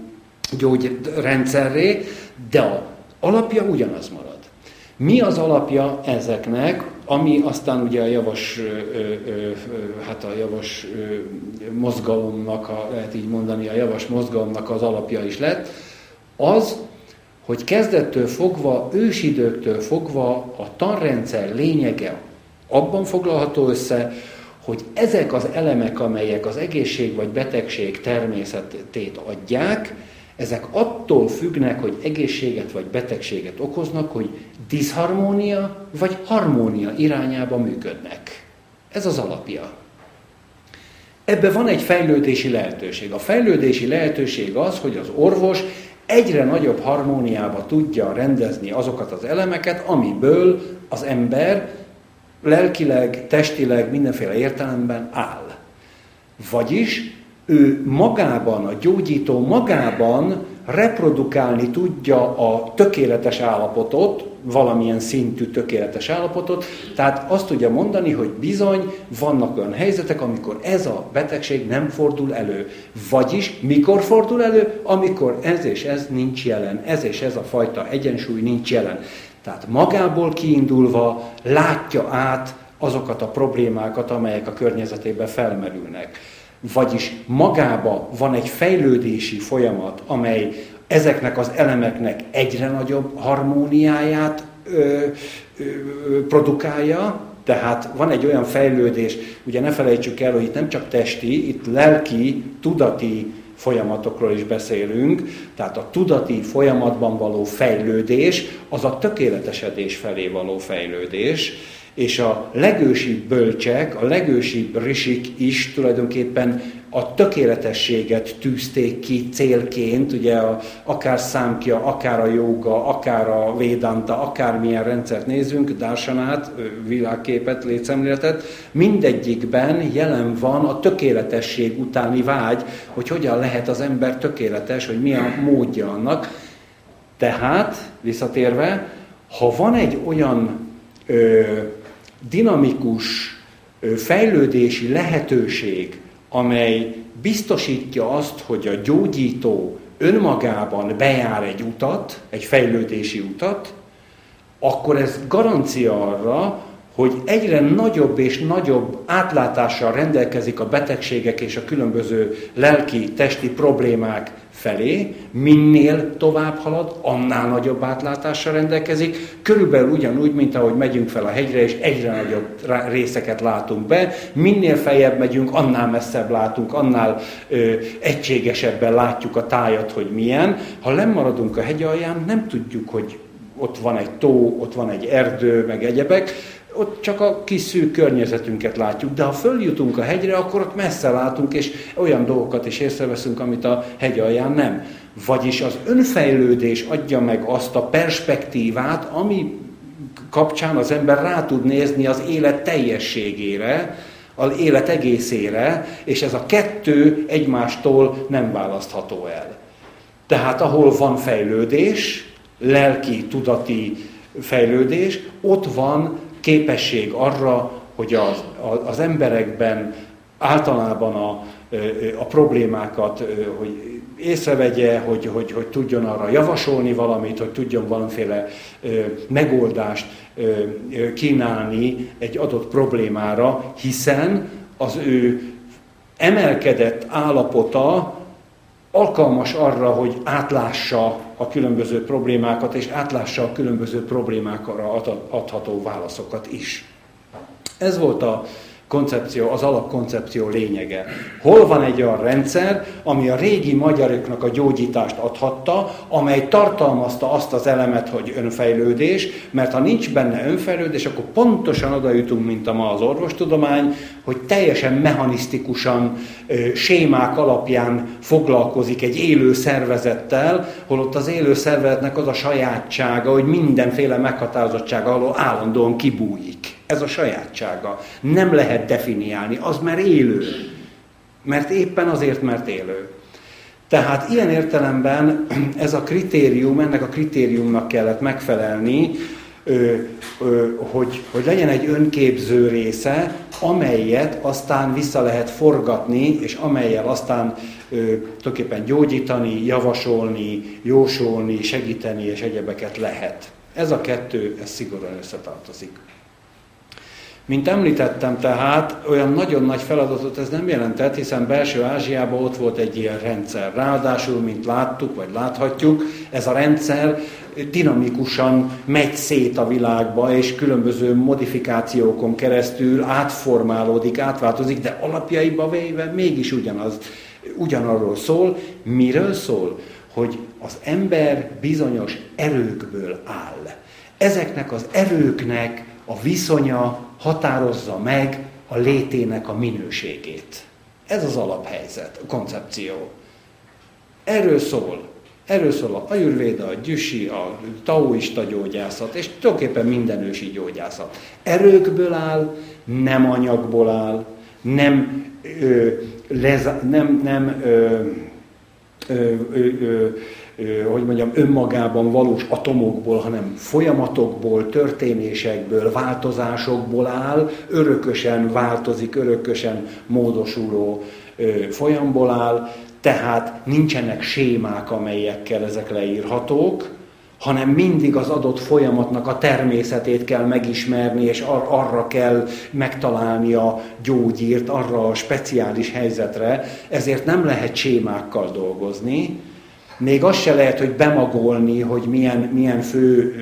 Speaker 1: gyógyrendszerré, de az alapja ugyanaz marad. Mi az alapja ezeknek, ami aztán ugye a javas mozgalomnak, lehet így mondani, a javas mozgalomnak az alapja is lett, az, hogy kezdettől fogva, ősidőktől fogva a tanrendszer lényege abban foglalható össze, hogy ezek az elemek, amelyek az egészség vagy betegség természetét adják, ezek attól függnek, hogy egészséget vagy betegséget okoznak, hogy diszharmónia vagy harmónia irányába működnek. Ez az alapja. Ebben van egy fejlődési lehetőség. A fejlődési lehetőség az, hogy az orvos egyre nagyobb harmóniába tudja rendezni azokat az elemeket, amiből az ember lelkileg, testileg, mindenféle értelemben áll. Vagyis ő magában, a gyógyító magában reprodukálni tudja a tökéletes állapotot, valamilyen szintű tökéletes állapotot, tehát azt tudja mondani, hogy bizony vannak olyan helyzetek, amikor ez a betegség nem fordul elő. Vagyis mikor fordul elő? Amikor ez és ez nincs jelen, ez és ez a fajta egyensúly nincs jelen. Tehát magából kiindulva látja át azokat a problémákat, amelyek a környezetében felmerülnek. Vagyis magában van egy fejlődési folyamat, amely ezeknek az elemeknek egyre nagyobb harmóniáját produkálja, tehát van egy olyan fejlődés, ugye ne felejtsük el, hogy itt nem csak testi, itt lelki, tudati folyamatokról is beszélünk, tehát a tudati folyamatban való fejlődés, az a tökéletesedés felé való fejlődés, és a legősibb bölcsek, a legősibb risik is tulajdonképpen a tökéletességet tűzték ki célként, ugye akár számkja, akár a jóga, akár a védanta, akármilyen rendszert nézünk, dársanát, világképet, létszemléletet, mindegyikben jelen van a tökéletesség utáni vágy, hogy hogyan lehet az ember tökéletes, hogy mi a módja annak. Tehát, visszatérve, ha van egy olyan dinamikus fejlődési lehetőség, amely biztosítja azt, hogy a gyógyító önmagában bejár egy utat, egy fejlődési utat, akkor ez garancia arra, hogy egyre nagyobb és nagyobb átlátással rendelkezik a betegségek és a különböző lelki, testi problémák felé, minél tovább halad, annál nagyobb átlátással rendelkezik, körülbelül ugyanúgy, mint ahogy megyünk fel a hegyre, és egyre nagyobb részeket látunk be, minél feljebb megyünk, annál messzebb látunk, annál egységesebben látjuk a tájat, hogy milyen. Ha lemaradunk a hegy alján, nem tudjuk, hogy ott van egy tó, ott van egy erdő, meg egyebek, ott csak a kis szűk környezetünket látjuk, de ha följutunk a hegyre, akkor ott messze látunk, és olyan dolgokat is észreveszünk, amit a hegy alján nem. Vagyis az önfejlődés adja meg azt a perspektívát, ami kapcsán az ember rá tud nézni az élet teljességére, az élet egészére, és ez a kettő egymástól nem választható el. Tehát ahol van fejlődés, lelki, tudati fejlődés, ott van képesség arra, hogy az emberekben általában a problémákat hogy észrevegye, hogy tudjon arra javasolni valamit, hogy tudjon valamiféle megoldást kínálni egy adott problémára, hiszen az ő emelkedett állapota alkalmas arra, hogy átlássa a különböző problémákat, és átlássa a különböző problémákra adható válaszokat is. Ez volt a koncepció, az alapkoncepció lényege. Hol van egy olyan rendszer, ami a régi magyaroknak a gyógyítást adhatta, amely tartalmazta azt az elemet, hogy önfejlődés, mert ha nincs benne önfejlődés, akkor pontosan oda jutunk, mint a ma az orvostudomány, hogy teljesen mechanisztikusan, sémák alapján foglalkozik egy élő szervezettel, holott az élő szervezetnek az a sajátsága, hogy mindenféle meghatározottsága alól állandóan kibújik. Ez a sajátsága. Nem lehet definiálni, az már élő. Mert éppen azért, mert élő. Tehát ilyen értelemben ez a kritérium, ennek a kritériumnak kellett megfelelni, hogy legyen egy önképző része, amelyet aztán vissza lehet forgatni, és amellyel aztán tulajdonképpen gyógyítani, javasolni, jósolni, segíteni és egyebeket lehet. Ez a kettő, ez szigorúan összetartozik. Mint említettem tehát, olyan nagyon nagy feladatot ez nem jelentett, hiszen belső Ázsiában ott volt egy ilyen rendszer. Ráadásul, mint láttuk, vagy láthatjuk, ez a rendszer dinamikusan megy szét a világba, és különböző modifikációkon keresztül átformálódik, átváltozik, de alapjaiba véve mégis ugyanarról szól. Miről szól? Hogy az ember bizonyos erőkből áll. Ezeknek az erőknek a viszonya határozza meg a létének a minőségét. Ez az alaphelyzet, a koncepció. Erről szól a ajurvéda, a gyüsi, a taoista gyógyászat, és tulajdonképpen minden ősi gyógyászat. Erőkből áll, nem anyagból áll,
Speaker 2: önmagában valós atomokból, hanem folyamatokból, történésekből, változásokból áll, örökösen változik, örökösen módosuló folyamból áll, tehát nincsenek sémák, amelyekkel ezek leírhatók, hanem mindig az adott folyamatnak a természetét kell megismerni, és arra kell megtalálni a gyógyírt, arra a speciális helyzetre, ezért nem lehet sémákkal dolgozni. Még az se lehet, hogy bemagolni, hogy milyen fő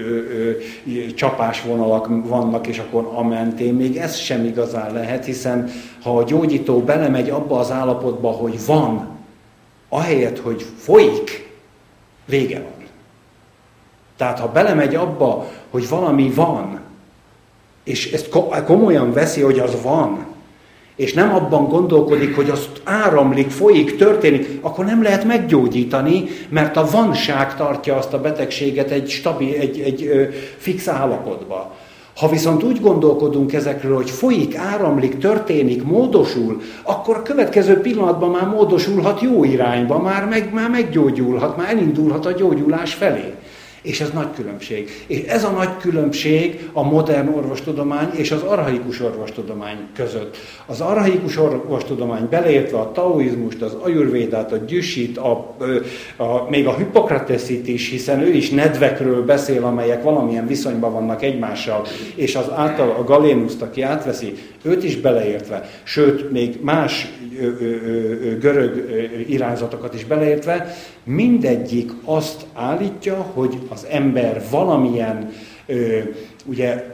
Speaker 2: csapásvonalak vannak, és akkor amentén. Még ez sem igazán lehet, hiszen ha a gyógyító belemegy abba az állapotba, hogy van, ahelyett, hogy folyik, vége van. Tehát ha belemegy abba, hogy valami van, és ezt komolyan veszi, hogy az van, és nem abban gondolkodik, hogy az áramlik, folyik, történik, akkor nem lehet meggyógyítani, mert a vanság tartja azt a betegséget egy stabil, egy fix állapotba. Ha viszont úgy gondolkodunk ezekről, hogy folyik, áramlik, történik, módosul, akkor a következő pillanatban már módosulhat jó irányba, már meggyógyulhat, már elindulhat a gyógyulás felé. És ez nagy különbség. És ez a nagy különbség a modern orvostudomány és az archaikus orvostudomány között. Az archaikus orvostudomány beleértve a taoizmust, az ajurvédát, a gyüsit, még a Hippokrateszit is, hiszen ő is nedvekről beszél, amelyek valamilyen viszonyban vannak egymással, és az által a Galénuszt, aki átveszi, őt is beleértve, sőt, még más görög irányzatokat is beleértve, mindegyik azt állítja, hogy az ember valamilyen, ugye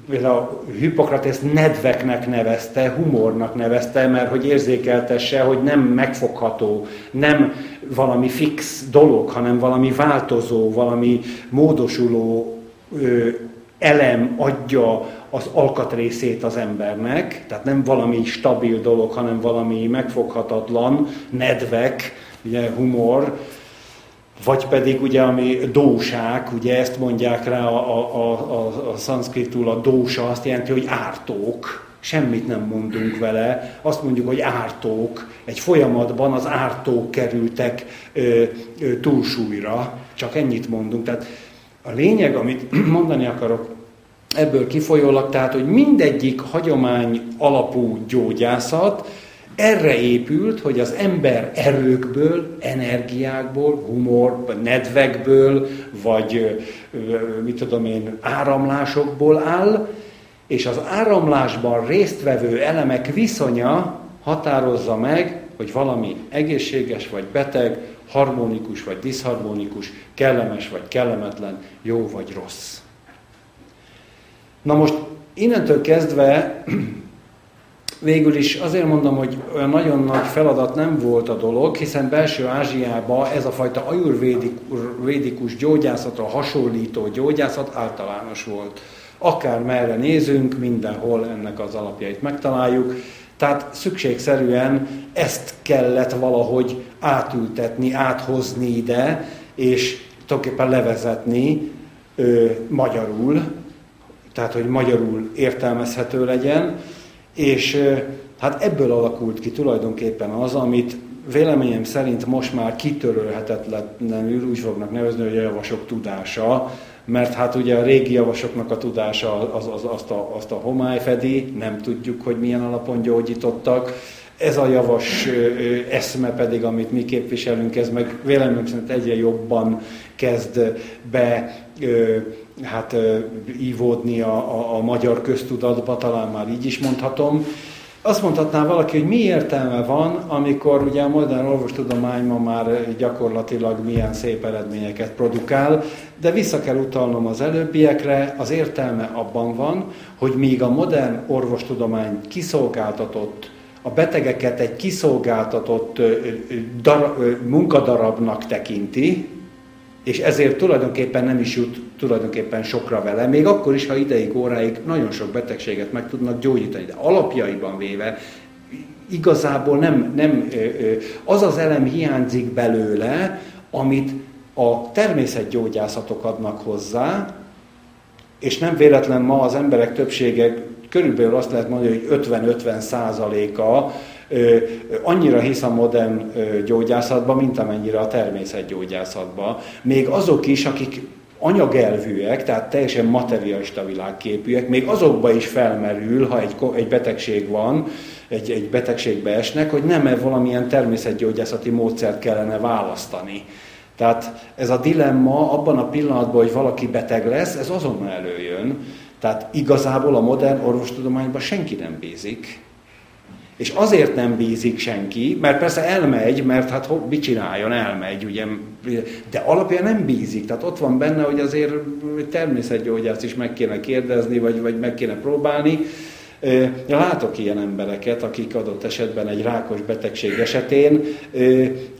Speaker 2: például Hippokratész nedveknek nevezte, humornak nevezte, mert hogy érzékeltesse, hogy nem megfogható, nem valami fix dolog, hanem valami változó, valami módosuló elem adja az alkatrészét az embernek, tehát nem valami stabil dolog, hanem valami megfoghatatlan, nedvek, ugye humor, vagy pedig ugye ami dósák, ugye ezt mondják rá a szanszkritul, a dósa azt jelenti, hogy ártók, semmit nem mondunk vele, azt mondjuk, hogy ártók, egy folyamatban az ártók kerültek túlsúlyra, csak ennyit mondunk. Tehát a lényeg, amit mondani akarok ebből kifolyólag, tehát, hogy mindegyik hagyomány alapú gyógyászat erre épült, hogy az ember erőkből, energiákból, humor, nedvekből, vagy áramlásokból áll, és az áramlásban résztvevő elemek viszonya határozza meg, hogy valami egészséges vagy beteg, harmonikus vagy diszharmonikus, kellemes vagy kellemetlen, jó vagy rossz. Na most innentől kezdve végül is azért mondom, hogy olyan nagyon nagy feladat nem volt a dolog, hiszen belső Ázsiában ez a fajta ajurvédikus gyógyászatra hasonlító gyógyászat általános volt. Akár merre nézünk, mindenhol ennek az alapjait megtaláljuk. Tehát szükségszerűen ezt kellett valahogy átültetni, áthozni ide, és tulajdonképpen levezetni magyarul, tehát hogy magyarul értelmezhető legyen, és hát ebből alakult ki tulajdonképpen az, amit véleményem szerint most már kitörölhetetlenül úgy fognak nevezni, hogy a javasok tudása, mert hát ugye a régi javasoknak a tudása azt a homály fedi, nem tudjuk, hogy milyen alapon gyógyítottak. Ez a javas eszme pedig, amit mi képviselünk, ez meg véleményem szerint egyre jobban kezd be ívódni a magyar köztudatba, talán már így is mondhatom. Azt mondhatná valaki, hogy mi értelme van, amikor ugye a modern orvostudomány ma már gyakorlatilag milyen szép eredményeket produkál, de vissza kell utalnom az előbbiekre, az értelme abban van, hogy míg a modern orvostudomány kiszolgáltatott, a betegeket egy kiszolgáltatott munkadarabnak tekinti, és ezért tulajdonképpen nem is jut tulajdonképpen sokra vele, még akkor is, ha ideig, óráig nagyon sok betegséget meg tudnak gyógyítani. De alapjaiban véve igazából nem az az elem hiányzik belőle, amit a természetgyógyászatok adnak hozzá, és nem véletlen ma az emberek többsége, körülbelül azt lehet mondani, hogy 50-50%-a Annyira hisz a modern gyógyászatba, mint amennyire a természetgyógyászatba. Még azok is, akik anyagelvűek, tehát teljesen materialista világképűek, még azokba is felmerül, ha egy betegség van, egy betegségbe esnek, hogy nem valamilyen természetgyógyászati módszert kellene választani. Tehát ez a dilemma abban a pillanatban, hogy valaki beteg lesz, ez azonnal előjön. Tehát igazából a modern orvostudományban senki nem bízik. És azért nem bízik senki, mert persze elmegy, mert hát mit csináljon, elmegy, ugye, de alapján nem bízik. Tehát ott van benne, hogy azért természetgyógyászt is meg kéne kérdezni, vagy meg kéne próbálni. Látok ilyen embereket, akik adott esetben egy rákos betegség esetén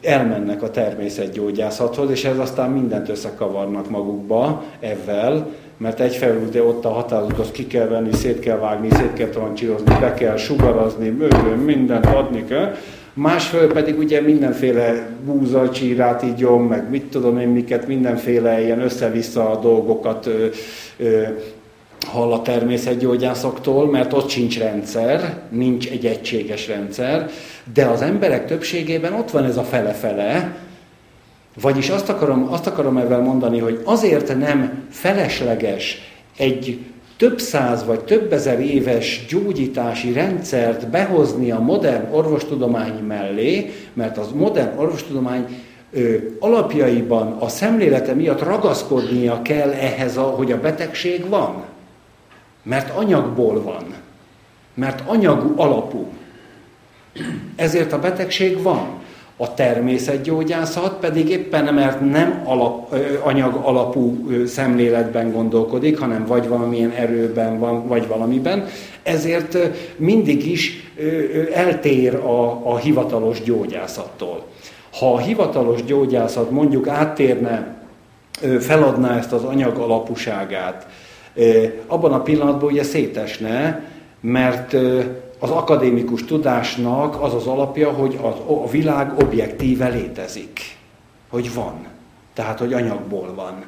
Speaker 2: elmennek a természetgyógyászathoz, és ez aztán mindent összekavarnak magukba ezzel, mert egyfelől ott a határozatot ki kell venni, szét kell vágni, szét kell trancsírozni, be kell sugarazni, mindent adni kell. Másfelől pedig ugye mindenféle búzacsírát igyon, meg mit tudom én miket, mindenféle ilyen össze-vissza dolgokat hall a természetgyógyászoktól, mert ott sincs rendszer, nincs egy egységes rendszer, de az emberek többségében ott van ez a fele-fele, vagyis azt akarom ezzel mondani, hogy azért nem felesleges egy több száz vagy több ezer éves gyógyítási rendszert behozni a modern orvostudomány mellé, mert az modern orvostudomány alapjaiban a szemlélete miatt ragaszkodnia kell ehhez, hogy a betegség van. Mert anyagból van. Mert anyag alapú. Ezért a betegség van. A természetgyógyászat pedig éppen mert nem anyag alapú szemléletben gondolkodik, hanem vagy valamilyen erőben van, vagy valamiben, ezért mindig is eltér a hivatalos gyógyászattól. Ha a hivatalos gyógyászat mondjuk áttérne, feladná ezt az anyag alapúságát, abban a pillanatban ugye szétesne, mert az akadémikus tudásnak az az alapja, hogy a világ objektíve létezik. Hogy van. Tehát, hogy anyagból van.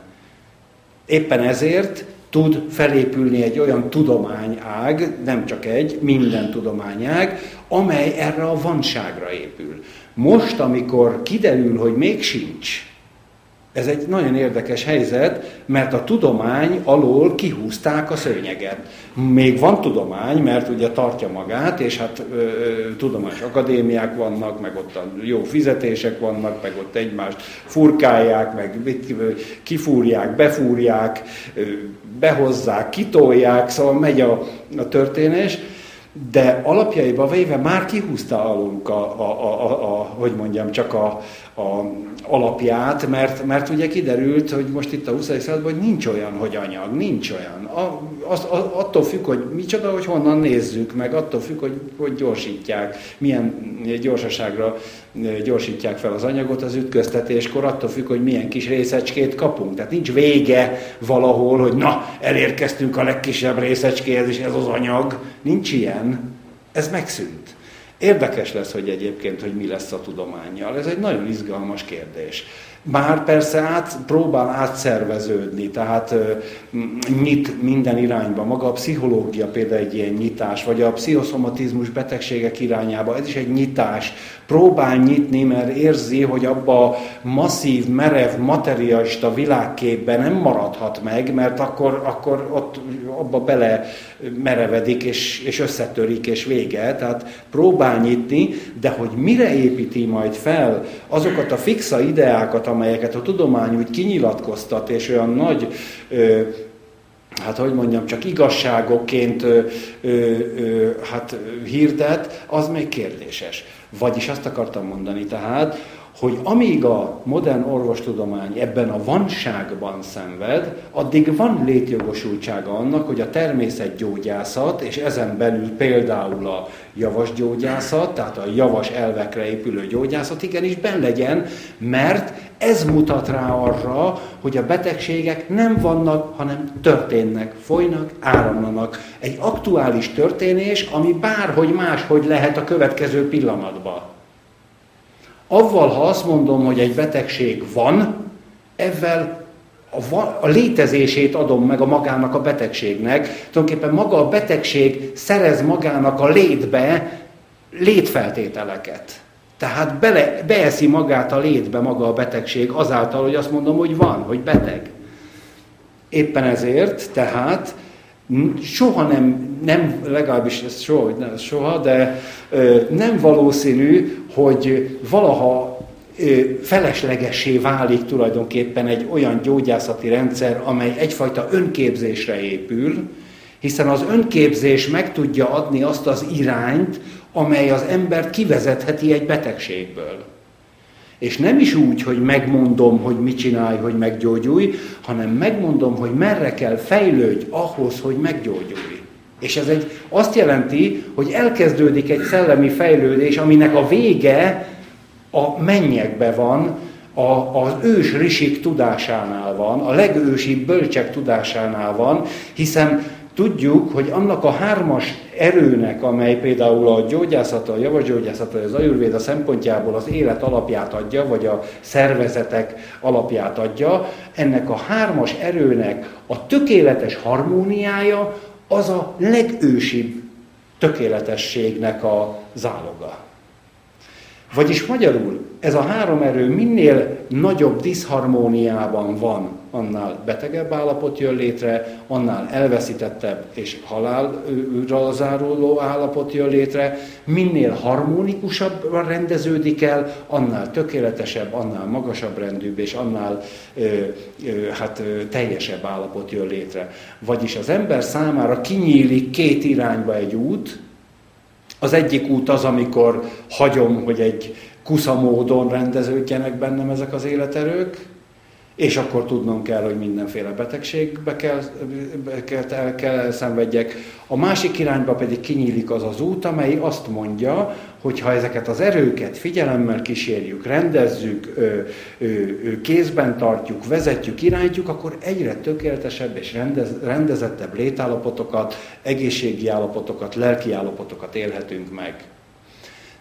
Speaker 2: Éppen ezért tud felépülni egy olyan tudományág, nem csak egy, minden tudományág, amely erre a vanságra épül. Most, amikor kiderül, hogy még sincs, ez egy nagyon érdekes helyzet, mert a tudomány alól kihúzták a szőnyeget. Még van tudomány, mert ugye tartja magát, és hát tudományos akadémiák vannak, meg ott jó fizetések vannak, meg ott egymást furkálják, meg kifúrják, befúrják, behozzák, kitolják, szóval megy a történés, de alapjaiba véve már kihúzta alulunk hogy mondjam, csak a alapját, mert ugye kiderült, hogy most itt a 20. században, hogy nincs olyan, hogy anyag, nincs olyan. Attól függ, hogy micsoda, hogy honnan nézzük, meg attól függ, hogy gyorsítják, milyen gyorsaságra gyorsítják fel az anyagot az ütköztetéskor, attól függ, hogy milyen kis részecskét kapunk. Tehát nincs vége valahol, hogy na, elérkeztünk a legkisebb részecskéhez, és ez az anyag. Nincs ilyen. Ez megszűnt. Érdekes lesz, hogy egyébként, hogy mi lesz a tudománnyal. Ez egy nagyon izgalmas kérdés. Bár persze próbál átszerveződni, tehát nyit minden irányba. Maga a pszichológia például egy ilyen nyitás, vagy a pszichoszomatizmus betegségek irányába, ez is egy nyitás. Próbál nyitni, mert érzi, hogy abba a masszív, merev, materialista világképben nem maradhat meg, mert akkor ott abba bele merevedik, és összetörik, és vége. Tehát próbál nyitni, de hogy mire építi majd fel azokat a fixa ideákat, amelyeket a tudomány úgy kinyilatkoztat, és olyan nagy, hát hogy mondjam, csak igazságokként hirdet, az még kérdéses. Vagyis azt akartam mondani tehát, hogy amíg a modern orvostudomány ebben a vanságban szenved, addig van létjogosultsága annak, hogy a természetgyógyászat, és ezen belül például a javasgyógyászat, tehát a javas elvekre épülő gyógyászat igenis benn legyen, mert ez mutat rá arra, hogy a betegségek nem vannak, hanem történnek, folynak, áramlanak. Egy aktuális történés, ami bárhogy máshogy lehet a következő pillanatban. Avval, ha azt mondom, hogy egy betegség van, ezzel a létezését adom meg a magának a betegségnek. Tulajdonképpen maga a betegség szerez magának a létbe létfeltételeket. Tehát beeszi magát a létbe maga a betegség azáltal, hogy azt mondom, hogy van, hogy beteg. Éppen ezért, tehát soha nem legalábbis ez soha, de nem valószínű, hogy valaha feleslegessé válik tulajdonképpen egy olyan gyógyászati rendszer, amely egyfajta önképzésre épül, hiszen az önképzés meg tudja adni azt az irányt, amely az embert kivezetheti egy betegségből. És nem is úgy, hogy megmondom, hogy mit csinálj, hogy meggyógyulj, hanem megmondom, hogy merre kell fejlődj ahhoz, hogy meggyógyulj. És ez azt jelenti, hogy elkezdődik egy szellemi fejlődés, aminek a vége a mennyekbe van, az ős risik tudásánál van, a legősibb bölcsek tudásánál van, hiszen tudjuk, hogy annak a 3 erőnek, amely például a gyógyászata, a javasgyógyászata, az ajurvéda szempontjából az élet alapját adja, vagy a szervezetek alapját adja, ennek a 3 erőnek a tökéletes harmóniája az a legősibb tökéletességnek a záloga. Vagyis magyarul, ez a 3 erő minél nagyobb diszharmóniában van, annál betegebb állapot jön létre, annál elveszítettebb és halálra záruló állapot jön létre, minél harmonikusabban rendeződik el, annál tökéletesebb, annál magasabb rendűbb és annál teljesebb állapot jön létre. Vagyis az ember számára kinyílik 2 irányba egy út. Az egyik út az, amikor hagyom, hogy egy kusza módon rendeződjenek bennem ezek az életerők, és akkor tudnom kell, hogy mindenféle betegségbe kell szenvedjek. A másik irányba pedig kinyílik az az út, amely azt mondja, hogy ha ezeket az erőket figyelemmel kísérjük, rendezzük, kézben tartjuk, vezetjük, irányítjuk, akkor egyre tökéletesebb és rendezettebb létállapotokat, egészségi állapotokat, lelki állapotokat élhetünk meg.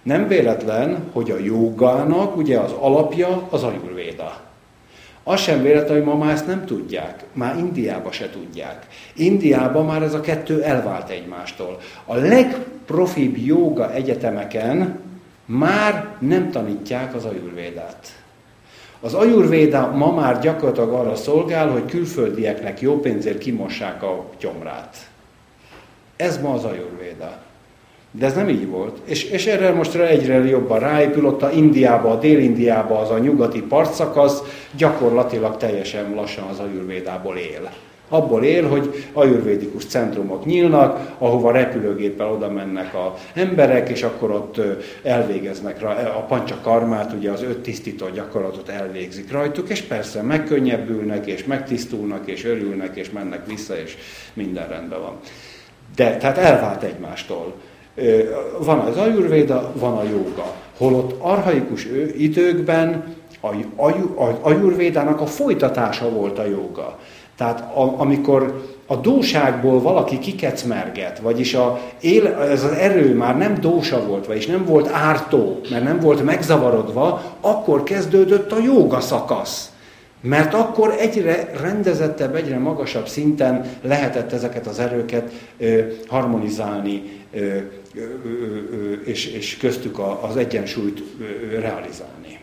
Speaker 2: Nem véletlen, hogy a jógának ugye az alapja az ajurvéda. Az sem véletlen, hogy ma már ezt nem tudják. Már Indiában se tudják. Indiában már ez a 2 elvált egymástól. A legprofibb jóga egyetemeken már nem tanítják az ajurvédát. Az ajurvéda ma már gyakorlatilag arra szolgál, hogy külföldieknek jó pénzért kimossák a gyomrát. Ez ma az ajurvéda. De ez nem így volt. És erre most egyre jobban ráépül, ott a Dél-Indiában az a nyugati partszakasz gyakorlatilag teljesen lassan az ajurvédából él. Abból él, hogy ajurvédikus centrumok nyílnak, ahova repülőgéppel oda mennek az emberek, és akkor ott elvégeznek a pancsakarmát, ugye az 5 tisztító gyakorlatot elvégzik rajtuk, és persze megkönnyebbülnek, és megtisztulnak, és örülnek, és mennek vissza, és minden rendben van. De tehát elvált egymástól. Van az ajurvéda, van a jóga. Holott archaikus időkben az ajurvédának a folytatása volt a jóga. Tehát amikor a dóságból valaki kikecmerget, vagyis ez az erő már nem dósa volt, vagyis nem volt ártó, mert nem volt megzavarodva, akkor kezdődött a jóga szakasz. Mert akkor egyre rendezettebb, egyre magasabb szinten lehetett ezeket az erőket harmonizálni, és köztük az egyensúlyt realizálni.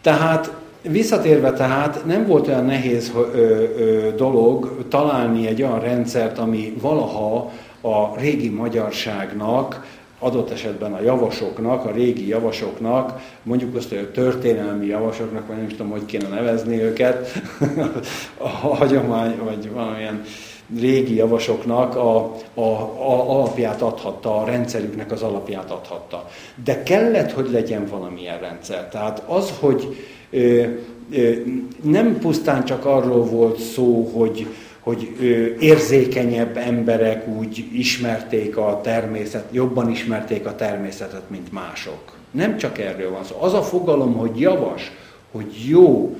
Speaker 2: Tehát visszatérve nem volt olyan nehéz dolog találni egy olyan rendszert, ami valaha a régi magyarságnak, adott esetben a javasoknak, a régi javasoknak, mondjuk azt, hogy a történelmi javasoknak, vagy nem is tudom, hogy kéne nevezni őket, a hagyomány, vagy valamilyen régi javasoknak a alapját adhatta, a rendszerüknek az alapját adhatta. De kellett, hogy legyen valamilyen rendszer. Tehát az, hogy nem pusztán csak arról volt szó, hogy érzékenyebb emberek úgy ismerték a jobban ismerték a természetet, mint mások. Nem csak erről van szó. Az a fogalom, hogy javas, hogy jó,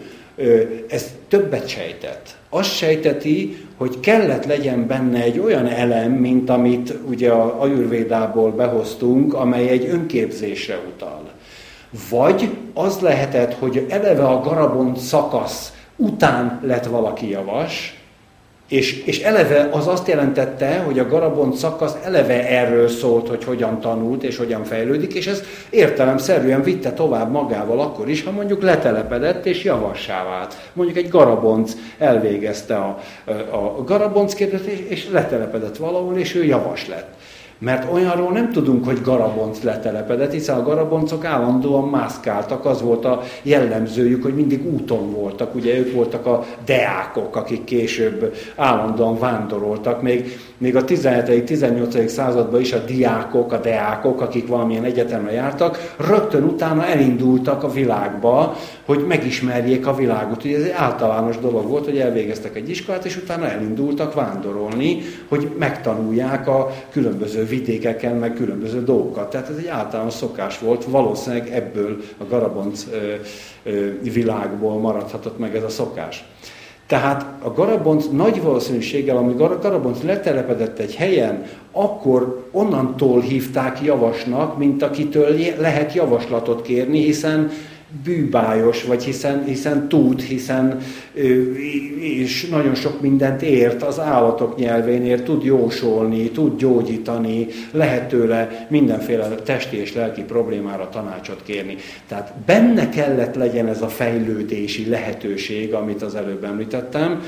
Speaker 2: ez többet sejtett. Azt sejteti, hogy kellett legyen benne egy olyan elem, mint amit ugye az ajurvédából behoztunk, amely egy önképzésre utal. Vagy az lehetett, hogy eleve a garabont szakasz után lett valaki javas, És eleve az azt jelentette, hogy a Garabont szakasz eleve erről szólt, hogy hogyan tanult és hogyan fejlődik, és ez értelemszerűen vitte tovább magával akkor is, ha mondjuk letelepedett és javassá vált. Mondjuk egy Garabonc elvégezte a Garabonc képzést, és letelepedett valahol, és ő javas lett. Mert olyanról nem tudunk, hogy Garabonc letelepedett, hiszen a Garaboncok állandóan mászkáltak, az volt a jellemzőjük, hogy mindig úton voltak. Ugye ők voltak a deákok, akik később állandóan vándoroltak. Még a 17.-18. században is a deákok, akik valamilyen egyetemre jártak, rögtön utána elindultak a világba, hogy megismerjék a világot. Ugye ez egy általános dolog volt, hogy elvégeztek egy iskolát, és utána elindultak vándorolni, hogy megtanulják a különböző vidékeken, meg különböző dolgokat. Tehát ez egy általános szokás volt, valószínűleg ebből a Garabonc világból maradhatott meg ez a szokás. Tehát a Garabonc nagy valószínűséggel, amikor Garabonc letelepedett egy helyen, akkor onnantól hívták javasnak, mint akitől lehet javaslatot kérni, hiszen bűbájos, vagy hiszen tud, és nagyon sok mindent ért, az állatok nyelvén ért, tud jósolni, tud gyógyítani, lehet tőle mindenféle testi és lelki problémára tanácsot kérni. Tehát benne kellett legyen ez a fejlődési lehetőség, amit az előbb említettem.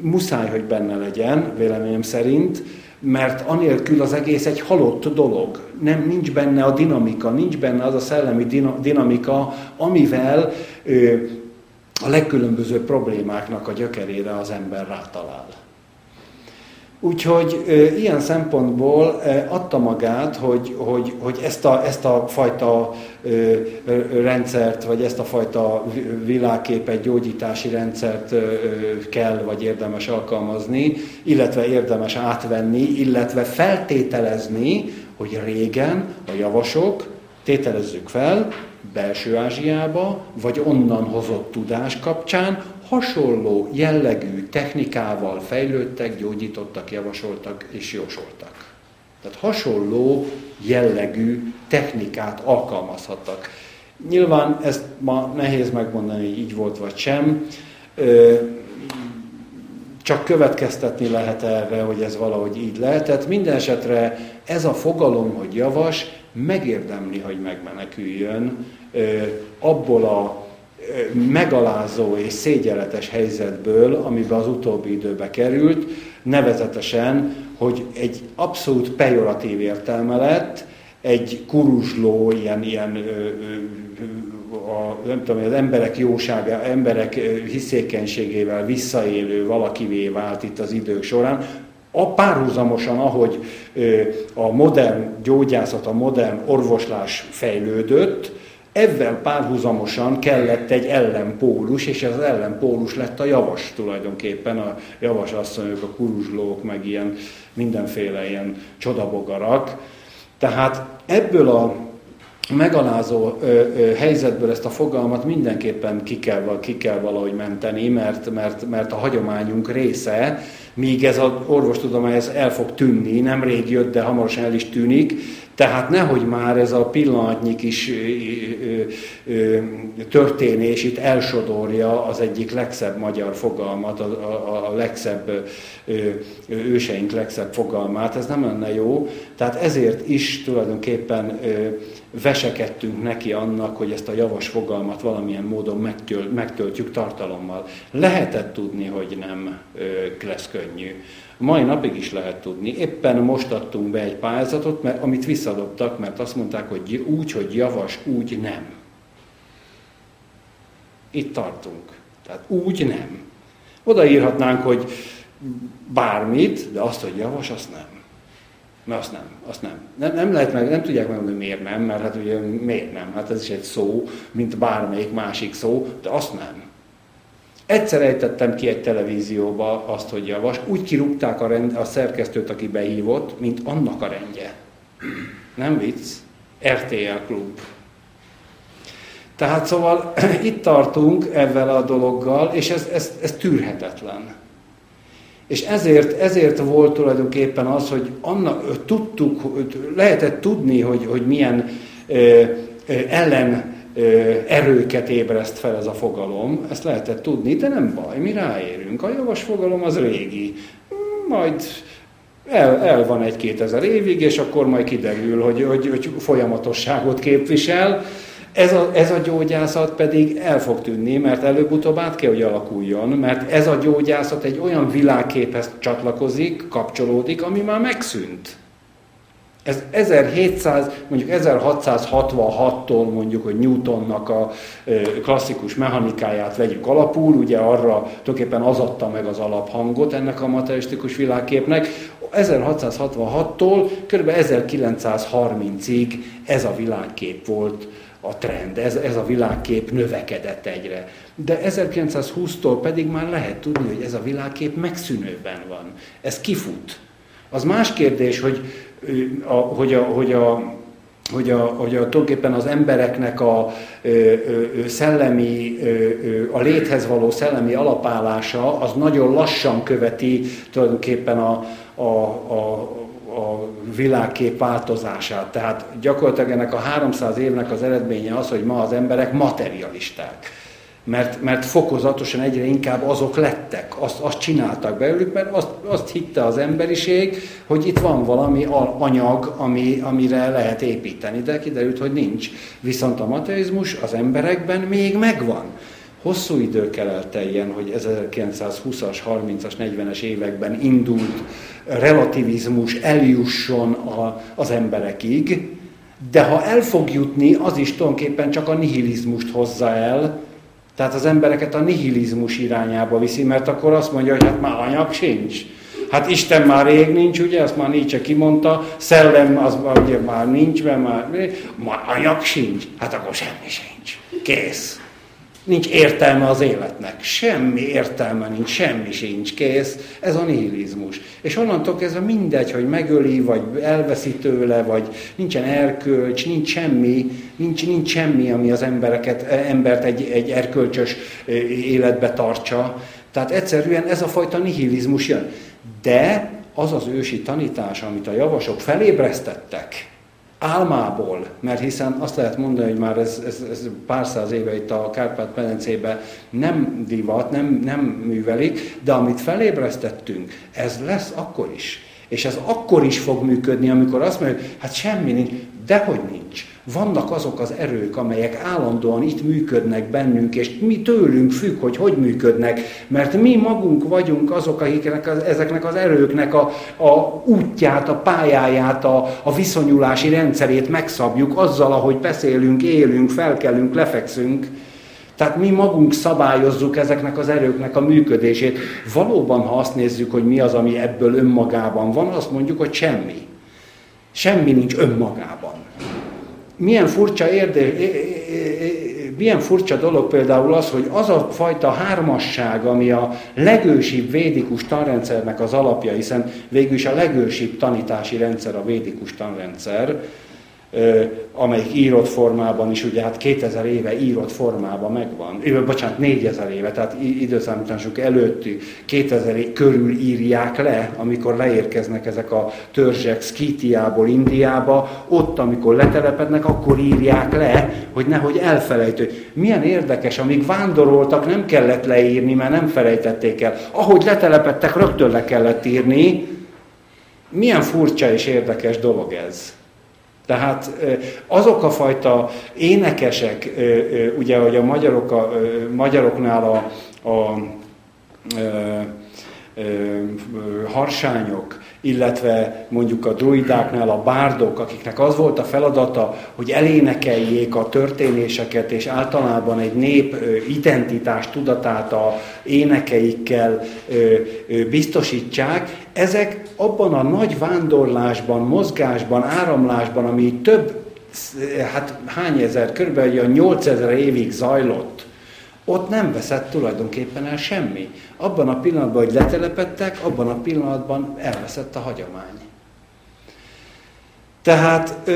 Speaker 2: Muszáj, hogy benne legyen, véleményem szerint, mert anélkül az egész egy halott dolog. Nincs benne a dinamika, nincs benne az a szellemi dinamika, amivel a legkülönbözőbb problémáknak a gyökerére az ember rátalál. Úgyhogy ilyen szempontból adta magát, hogy ezt a fajta rendszert, vagy ezt a fajta világképet, gyógyítási rendszert kell, vagy érdemes alkalmazni, illetve érdemes átvenni, illetve feltételezni, hogy régen a javasok, tételezzük fel, Belső-Ázsiába, vagy onnan hozott tudás kapcsán hasonló jellegű technikával fejlődtek, gyógyítottak, javasoltak és jósoltak. Tehát hasonló jellegű technikát alkalmazhattak. Nyilván ezt ma nehéz megmondani, hogy így volt vagy sem. Csak következtetni lehet erre, hogy ez valahogy így lehetett. Minden esetre ez a fogalom, hogy javas, megérdemli, hogy megmeneküljön abból a megalázó és szégyenletes helyzetből, amiben az utóbbi időbe került, nevezetesen, hogy egy abszolút pejoratív értelme lett, egy kuruzsló, nem tudom, az emberek jósága, emberek hiszékenységével visszaélő valakivé vált itt az idők során, párhuzamosan, ahogy a modern gyógyászat, a modern orvoslás fejlődött, ezzel párhuzamosan kellett egy ellenpólus, és ez az ellenpólus lett a javas tulajdonképpen, a javas asszonyok, a kuruzslók, meg ilyen mindenféle ilyen csodabogarak. Tehát ebből a megalázó helyzetből ezt a fogalmat mindenképpen ki kell valahogy menteni, mert a hagyományunk része, míg ez az orvostudomány ez el fog tűnni, nemrég jött, de hamarosan el is tűnik, tehát nehogy már ez a pillanatnyi kis történés itt elsodorja az egyik legszebb magyar fogalmat, a legszebb őseink legszebb fogalmát, ez nem lenne jó. Tehát ezért is tulajdonképpen vesekedtünk neki annak, hogy ezt a javas fogalmat valamilyen módon megtöltjük tartalommal. Lehetett tudni, hogy nem lesz könnyű. Mai napig is lehet tudni. Éppen most adtunk be egy pályázatot, amit visszadobtak, mert azt mondták, hogy úgy, hogy javas, úgy nem. Itt tartunk. Tehát úgy nem. Odaírhatnánk, hogy bármit, de azt, hogy javas, azt nem. Mert azt nem. Nem lehet meg, nem tudják megmondani, miért nem, mert hát ugye miért nem? Hát ez is egy szó, mint bármelyik másik szó, de azt nem. Egyszer ejtettem ki egy televízióba azt, hogy javas. Úgy kirúgták a szerkesztőt, aki behívott, mint annak a rendje. Nem vicc? RTL Klub. Tehát szóval itt tartunk ezzel a dologgal, és ez tűrhetetlen. És ezért volt tulajdonképpen az, hogy lehetett tudni, hogy milyen ellen erőket ébreszt fel ez a fogalom, ezt lehetett tudni, de nem baj, mi ráérünk. A javas fogalom az régi, majd el van 1-2 évig, és akkor majd kiderül, hogy folyamatosságot képvisel. Ez a gyógyászat pedig el fog tűnni, mert előbb-utóbb át kell, hogy alakuljon, mert ez a gyógyászat egy olyan világképhez csatlakozik, kapcsolódik, ami már megszűnt. Ez 1666-tól mondjuk, hogy Newtonnak a klasszikus mechanikáját vegyük alapul, ugye arra tulajdonképpen az adta meg az alaphangot ennek a materialisztikus világképnek. 1666-tól kb. 1930-ig ez a világkép volt a trend, ez a világkép növekedett egyre. De 1920-tól pedig már lehet tudni, hogy ez a világkép megszűnőben van. Ez kifut. Az más kérdés, hogy tulajdonképpen az embereknek a léthez való szellemi alapállása az nagyon lassan követi tulajdonképpen a világkép változását. Tehát gyakorlatilag ennek a 300 évnek az eredménye az, hogy ma az emberek materialisták. Mert fokozatosan egyre inkább azok lettek, azt csináltak belőlük, mert azt hitte az emberiség, hogy itt van valami anyag, amire lehet építeni, de kiderült, hogy nincs. Viszont a materializmus az emberekben még megvan. Hosszú idő kell elteljen, hogy 1920-as, 30-as, 40-es években indult relativizmus eljusson az emberekig, de ha el fog jutni, az is tulajdonképpen csak a nihilizmust hozza el, tehát az embereket a nihilizmus irányába viszi, mert akkor azt mondja, hogy hát már anyag sincs. Hát Isten már rég nincs, ugye, azt már Nietzsche kimondta, szellem az ugye már nincs, mert már anyag sincs, hát akkor semmi sincs. Kész. Nincs értelme az életnek. Semmi értelme nincs, semmi sincs, kész. Ez a nihilizmus. És onnantól kezdve mindegy, hogy megöli, vagy elveszi tőle, vagy nincsen erkölcs, nincs semmi, ami az embert egy erkölcsös életbe tartsa. Tehát egyszerűen ez a fajta nihilizmus jön. De az az ősi tanítás, amit a javasok felébresztettek, álmából, mert hiszen azt lehet mondani, hogy már ez pár száz éve itt a Kárpát-medencében nem divat, nem művelik, de amit felébresztettünk, ez lesz akkor is. És ez akkor is fog működni, amikor azt mondjuk, hát semmi nincs, dehogy nincs. Vannak azok az erők, amelyek állandóan itt működnek bennünk, és mi tőlünk függ, hogy működnek, mert mi magunk vagyunk azok, akiknek ezeknek az erőknek a útját, a pályáját, a viszonyulási rendszerét megszabjuk azzal, ahogy beszélünk, élünk, felkelünk, lefekszünk. Tehát mi magunk szabályozzuk ezeknek az erőknek a működését. Valóban, ha azt nézzük, hogy mi az, ami ebből önmagában van, azt mondjuk, hogy semmi. Semmi nincs önmagában. Milyen furcsa dolog például az, hogy az a fajta hármasság, ami a legősibb védikus tanrendszernek az alapja, hiszen végül is a legősibb tanítási rendszer a védikus tanrendszer, amelyik írott formában is, ugye hát 2000 éve írott formában megvan, 4000 éve, tehát időszámításunk előtti 2000 év körül írják le, amikor leérkeznek ezek a törzsek Szkítiából Indiába, ott, amikor letelepednek, akkor írják le, hogy nehogy elfelejtő. Milyen érdekes, amíg vándoroltak, nem kellett leírni, mert nem felejtették el. Ahogy letelepedtek, rögtön le kellett írni. Milyen furcsa és érdekes dolog ez. Tehát azok a fajta énekesek, ugye, hogy a magyaroknál a harsányok, illetve mondjuk a druidáknál a bárdok, akiknek az volt a feladata, hogy elénekeljék a történéseket, és általában egy nép identitás tudatát a énekeikkel biztosítsák, ezek abban a nagy vándorlásban, mozgásban, áramlásban, ami több, hát hány ezer, körülbelül 8000 évig zajlott, ott nem veszett tulajdonképpen el semmi. Abban a pillanatban, hogy letelepedtek, abban a pillanatban elveszett a hagyomány. Tehát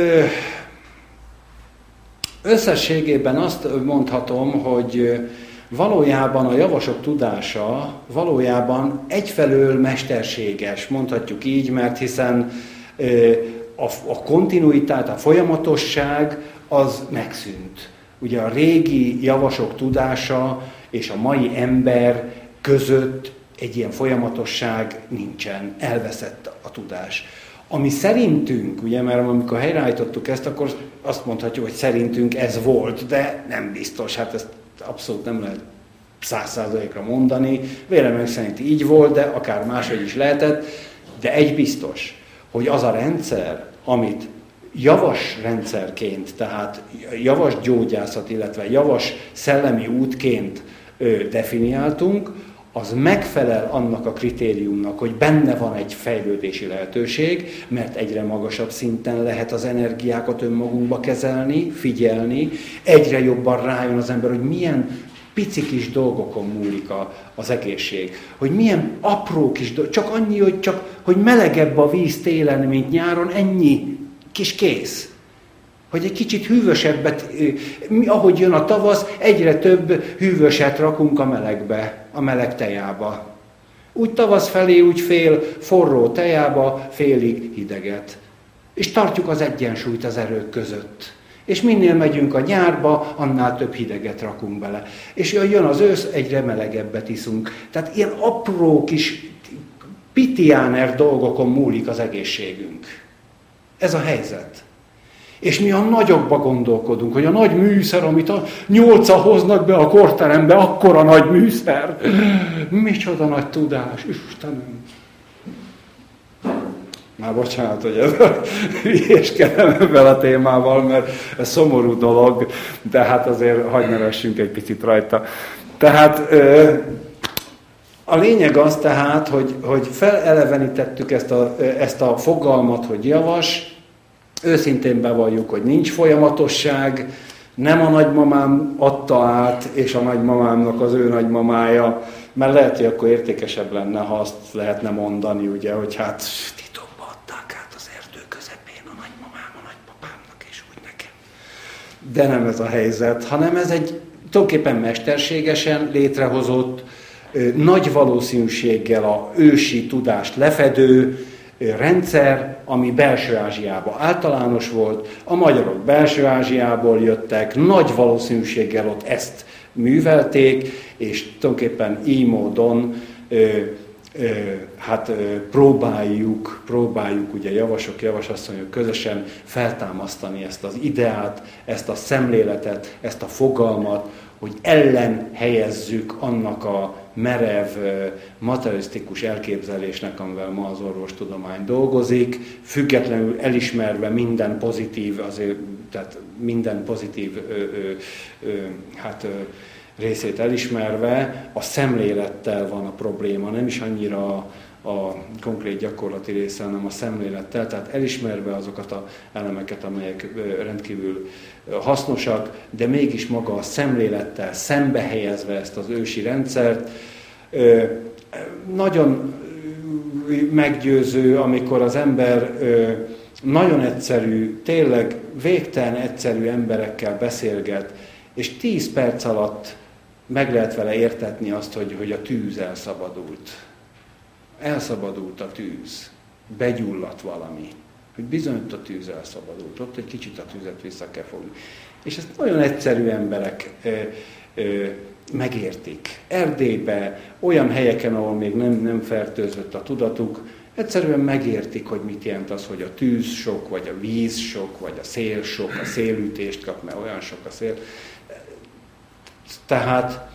Speaker 2: összességében azt mondhatom, hogy valójában a javasok tudása valójában egyfelől mesterséges, mondhatjuk így, mert hiszen a kontinuitás, a folyamatosság az megszűnt. Ugye a régi javasok tudása és a mai ember között egy ilyen folyamatosság nincsen, elveszett a tudás. Ami szerintünk, ugye, mert amikor helyreállítottuk ezt, akkor azt mondhatjuk, hogy szerintünk ez volt, de nem biztos, hát ezt abszolút nem lehet 100%-ra mondani. Véleményem szerint így volt, de akár máshogy is lehetett, de egy biztos, hogy az a rendszer, amit javas rendszerként, tehát javas gyógyászat, illetve javas szellemi útként definiáltunk, az megfelel annak a kritériumnak, hogy benne van egy fejlődési lehetőség, mert egyre magasabb szinten lehet az energiákat önmagunkba kezelni, figyelni, egyre jobban rájön az ember, hogy milyen pici kis dolgokon múlik az egészség. Hogy milyen apró kis dolgok, csak annyi, hogy melegebb a víz télen, mint nyáron, ennyi kis kész. Hogy egy kicsit hűvösebbet, ahogy jön a tavasz, egyre több hűvöset rakunk a melegbe, a meleg tejába. Úgy tavasz felé, úgy fél forró tejába, félig hideget. És tartjuk az egyensúlyt az erők között. És minél megyünk a nyárba, annál több hideget rakunk bele. És jön az ősz, egyre melegebbet iszunk. Tehát ilyen apró kis pitiáner dolgokon múlik az egészségünk. Ez a helyzet. És mi a nagyokba gondolkodunk, hogy a nagy műszer, amit a 8-al hoznak be a korterembe, akkora nagy műszer. Micsoda nagy tudás, Istenem! Már bocsánat, hogy ez hülyéskedem ebben a témával, mert ez szomorú dolog, de hát azért hadd nevessünk egy picit rajta. Tehát a lényeg az tehát, hogy felelevenítettük ezt a fogalmat, hogy javas, őszintén bevalljuk, hogy nincs folyamatosság, nem a nagymamám adta át, és a nagymamámnak az ő nagymamája, mert lehet, hogy akkor értékesebb lenne, ha azt lehetne mondani, ugye, hogy hát titokba adták át az erdő közepén a nagymamám, a nagypapámnak, és úgy nekem. De nem ez a helyzet, hanem ez egy tulajdonképpen mesterségesen létrehozott, nagy valószínűséggel a ősi tudást lefedő rendszer, ami Belső-Ázsiában általános volt, a magyarok Belső-Ázsiából jöttek, nagy valószínűséggel ott ezt művelték, és tulajdonképpen így módon próbáljuk ugye javasok, javasasszonyok közösen feltámasztani ezt az ideát, ezt a szemléletet, ezt a fogalmat, hogy ellen helyezzük annak a merev, materialisztikus elképzelésnek, amivel ma az orvostudomány dolgozik, függetlenül elismerve minden pozitív, tehát minden pozitív részét elismerve, a szemlélettel van a probléma, nem is annyira a konkrét gyakorlati része, hanem a szemlélettel, tehát elismerve azokat az elemeket, amelyek rendkívül hasznosak, de mégis maga a szemlélettel szembe helyezve ezt az ősi rendszert. Nagyon meggyőző, amikor az ember nagyon egyszerű, tényleg végtelen egyszerű emberekkel beszélget, és 10 perc alatt meg lehet vele értetni azt, hogy a tűz elszabadult. Elszabadult a tűz, begyulladt valami, hogy bizony a tűz elszabadult, ott egy kicsit a tüzet vissza kell fogni. És ezt nagyon egyszerű emberek megértik. Erdélyben, olyan helyeken, ahol még nem fertőzött a tudatuk, egyszerűen megértik, hogy mit jelent az, hogy a tűz sok, vagy a víz sok, vagy a szél sok, a szélütést kap, mert olyan sok a szél. Tehát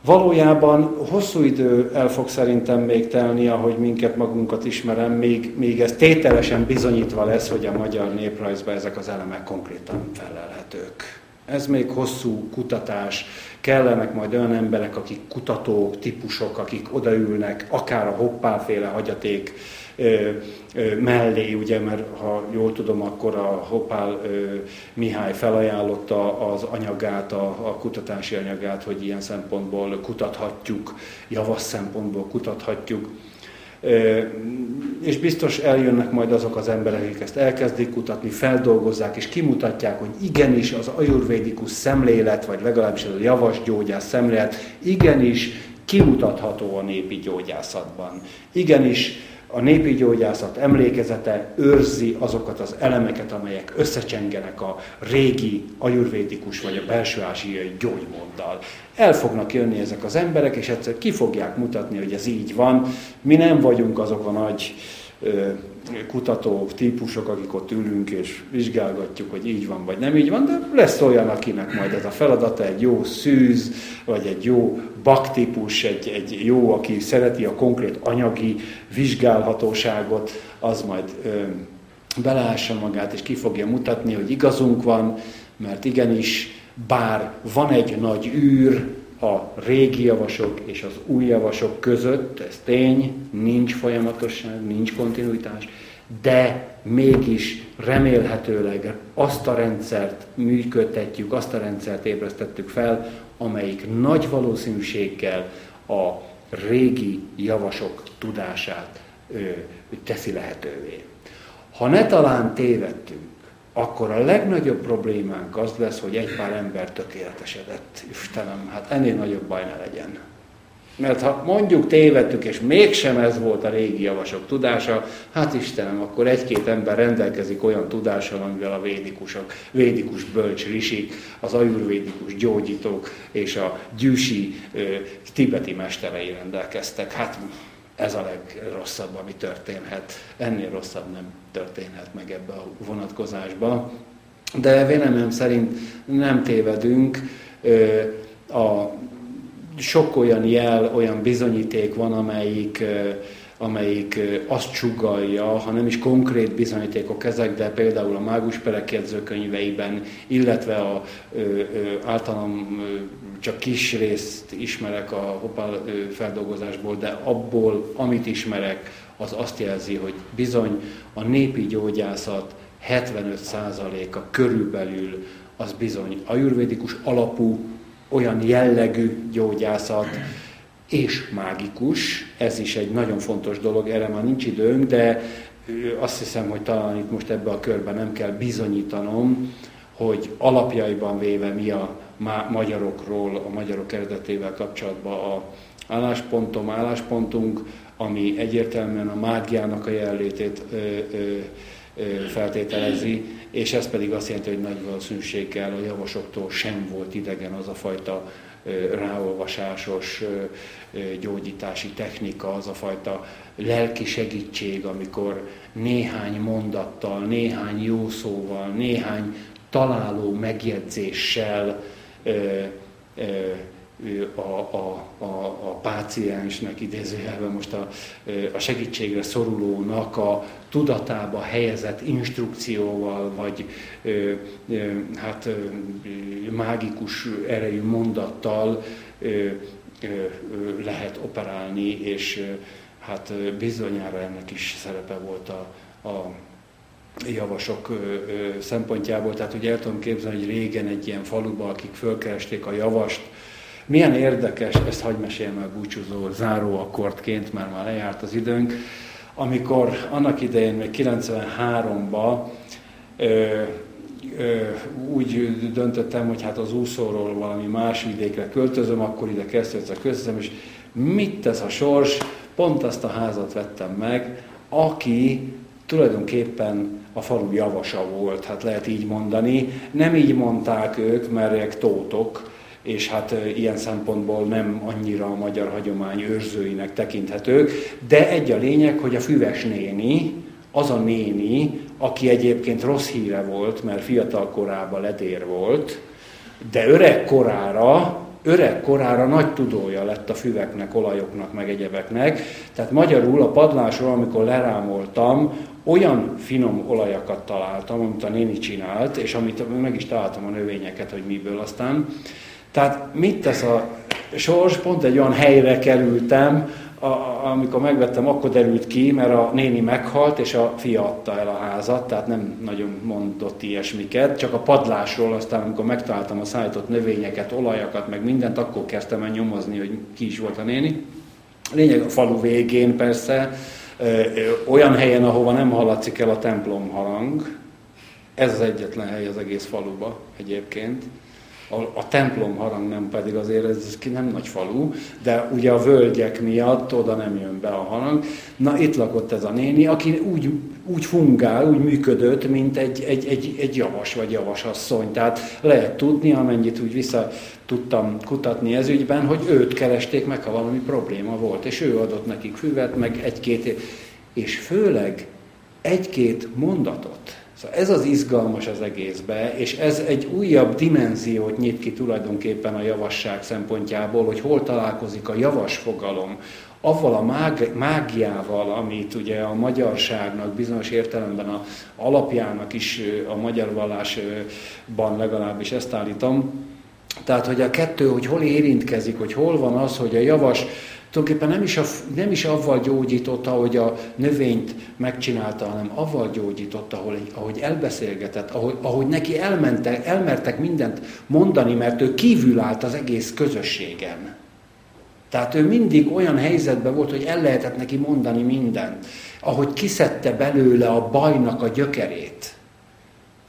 Speaker 2: valójában hosszú idő el fog szerintem még telni, ahogy minket magunkat ismerem, még ez tételesen bizonyítva lesz, hogy a magyar néprajzban ezek az elemek konkrétan felelhetők. Ez még hosszú kutatás, kellenek majd olyan emberek, akik kutatók, típusok, akik odaülnek, akár a Hoppál-féle hagyaték mellé, ugye, mert ha jól tudom, akkor a Hoppál Mihály felajánlotta az anyagát, a kutatási anyagát, hogy ilyen szempontból kutathatjuk, javas szempontból kutathatjuk. És biztos eljönnek majd azok az emberek, akik ezt elkezdik kutatni, feldolgozzák, és kimutatják, hogy igenis az ajurvédikus szemlélet, vagy legalábbis az a javas gyógyász szemlélet, igenis kimutatható a népi gyógyászatban. Igenis A népi gyógyászat emlékezete őrzi azokat az elemeket, amelyek összecsengenek a régi ajurvédikus vagy a belső-ázsiai gyógymóddal. El fognak jönni ezek az emberek, és egyszer ki fogják mutatni, hogy ez így van. Mi nem vagyunk azok a nagy kutató típusok, akik ott ülünk és vizsgálgatjuk, hogy így van vagy nem így van, de lesz olyan, akinek majd ez a feladata, egy jó szűz, vagy egy jó baktípus, egy jó, aki szereti a konkrét anyagi vizsgálhatóságot, az majd beleássa magát, és ki fogja mutatni, hogy igazunk van, mert igenis, bár van egy nagy űr a régi javasok és az új javasok között, ez tény, nincs folyamatosság, nincs kontinuitás, de mégis remélhetőleg azt a rendszert működtetjük, azt a rendszert ébresztettük fel, amelyik nagy valószínűséggel a régi javasok tudását teszi lehetővé. Ha ne talán tévedtünk, akkor a legnagyobb problémánk az lesz, hogy egy pár ember tökéletesedett. Istenem, hát ennél nagyobb baj ne legyen. Mert ha mondjuk tévedtük, és mégsem ez volt a régi javasok tudása, hát Istenem, akkor egy-két ember rendelkezik olyan tudással, amivel a védikus bölcs risik, az ajurvédikus gyógyítók és a gyűsi tibeti mesterei rendelkeztek. Hát ez a legrosszabb, ami történhet. Ennél rosszabb nem történhet meg ebbe a vonatkozásba. De véleményem szerint nem tévedünk. Sok olyan jel, olyan bizonyíték van, amelyik azt sugallja, ha nem is konkrét bizonyítékok ezek, de például a mágusperek jegyzőkönyveiben, illetve általam csak kis részt ismerek a Hopál feldolgozásból, de abból, amit ismerek, az azt jelzi, hogy bizony a népi gyógyászat 75%-a körülbelül az bizony ajurvédikus alapú, olyan jellegű gyógyászat, és mágikus, ez is egy nagyon fontos dolog, erre már nincs időnk, de azt hiszem, hogy talán itt most ebbe a körben nem kell bizonyítanom, hogy alapjaiban véve mi a magyarokról, a magyarok eredetével kapcsolatban a álláspontunk, ami egyértelműen a mágiának a jelenlétét feltételezi, és ez pedig azt jelenti, hogy nagy valószínűséggel a javasoktól sem volt idegen az a fajta ráolvasásos gyógyítási technika, az a fajta lelki segítség, amikor néhány mondattal, néhány jó szóval, néhány találó megjegyzéssel a páciensnek, idézőjelben most a segítségre szorulónak a tudatába helyezett instrukcióval, vagy mágikus erejű mondattal lehet operálni, és hát bizonyára ennek is szerepe volt a javasok szempontjából. Tehát ugye el tudom képzelni, hogy régen egy ilyen faluban, akik fölkeresték a javast, milyen érdekes, ezt hadd meséljem el búcsúzó záró akkordként, mert már lejárt az időnk, amikor annak idején, még 93-ban úgy döntöttem, hogy hát az úszóról valami más vidékre költözöm, akkor ide Kesztyölcre költözöm, és mit tesz a sors, pont azt a házat vettem meg, aki tulajdonképpen a falu javasa volt, hát lehet így mondani. Nem így mondták ők, mert ők tótok, és hát ilyen szempontból nem annyira a magyar hagyomány őrzőinek tekinthetők, de egy a lényeg, hogy a Füves néni, az a néni, aki egyébként rossz híre volt, mert fiatal korában ledér volt, de öreg korára nagy tudója lett a füveknek, olajoknak, meg egyebeknek. Tehát magyarul a padlásról, amikor lerámoltam, olyan finom olajakat találtam, amit a néni csinált, és amit meg is találtam a növényeket, hogy miből aztán. Tehát mit tesz a sors? Pont egy olyan helyre kerültem, amikor megvettem, akkor derült ki, mert a néni meghalt, és a fia adta el a házat, tehát nem nagyon mondott ilyesmiket, csak a padlásról aztán, amikor megtaláltam a szállított növényeket, olajakat, meg mindent, akkor kezdtem el nyomozni, hogy ki is volt a néni. Lényeg a falu végén persze, olyan helyen, ahova nem hallatszik el a templom harang, ez az egyetlen hely az egész faluba egyébként, A templom harang nem, pedig azért ez nem nagy falu, de ugye a völgyek miatt oda nem jön be a harang. Na, itt lakott ez a néni, aki úgy fungál, úgy működött, mint egy javas vagy javasasszony. Tehát lehet tudni, amennyit úgy vissza tudtam kutatni ez ügyben, hogy őt keresték meg, ha valami probléma volt, és ő adott nekik füvet, meg egy-két, és főleg egy-két mondatot. Szóval ez az izgalmas az egészbe, és ez egy újabb dimenziót nyit ki tulajdonképpen a javasság szempontjából, hogy hol találkozik a javas fogalom, avval a mágiával, amit ugye a magyarságnak bizonyos értelemben a alapjának is a magyar vallásban legalábbis ezt állítom. Tehát, hogy a kettő, hogy hol érintkezik, hogy hol van az, hogy a javas tulajdonképpen nem is avval gyógyította, hogy a növényt megcsinálta, hanem avval gyógyította, ahogy elbeszélgetett, ahogy neki elmertek mindent mondani, mert ő kívül állt az egész közösségen. Tehát ő mindig olyan helyzetben volt, hogy el lehetett neki mondani mindent. Ahogy kiszedte belőle a bajnak a gyökerét.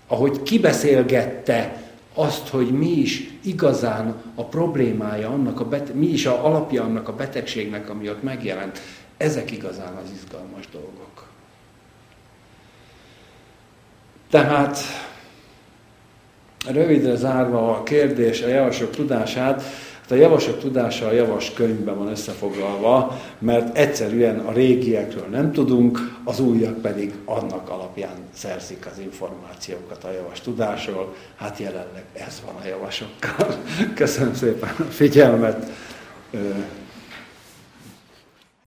Speaker 2: Ahogy kibeszélgette azt, hogy mi is igazán a problémája, mi is a alapja annak a betegségnek, ami ott megjelent. Ezek igazán az izgalmas dolgok. Tehát rövidre zárva a kérdés, a javasok tudását, a javasok tudása a javas könyvben van összefoglalva, mert egyszerűen a régiekről nem tudunk, az újak pedig annak alapján szerzik az információkat a javas tudásról. Hát jelenleg ez van a javasokkal. Köszönöm szépen a figyelmet!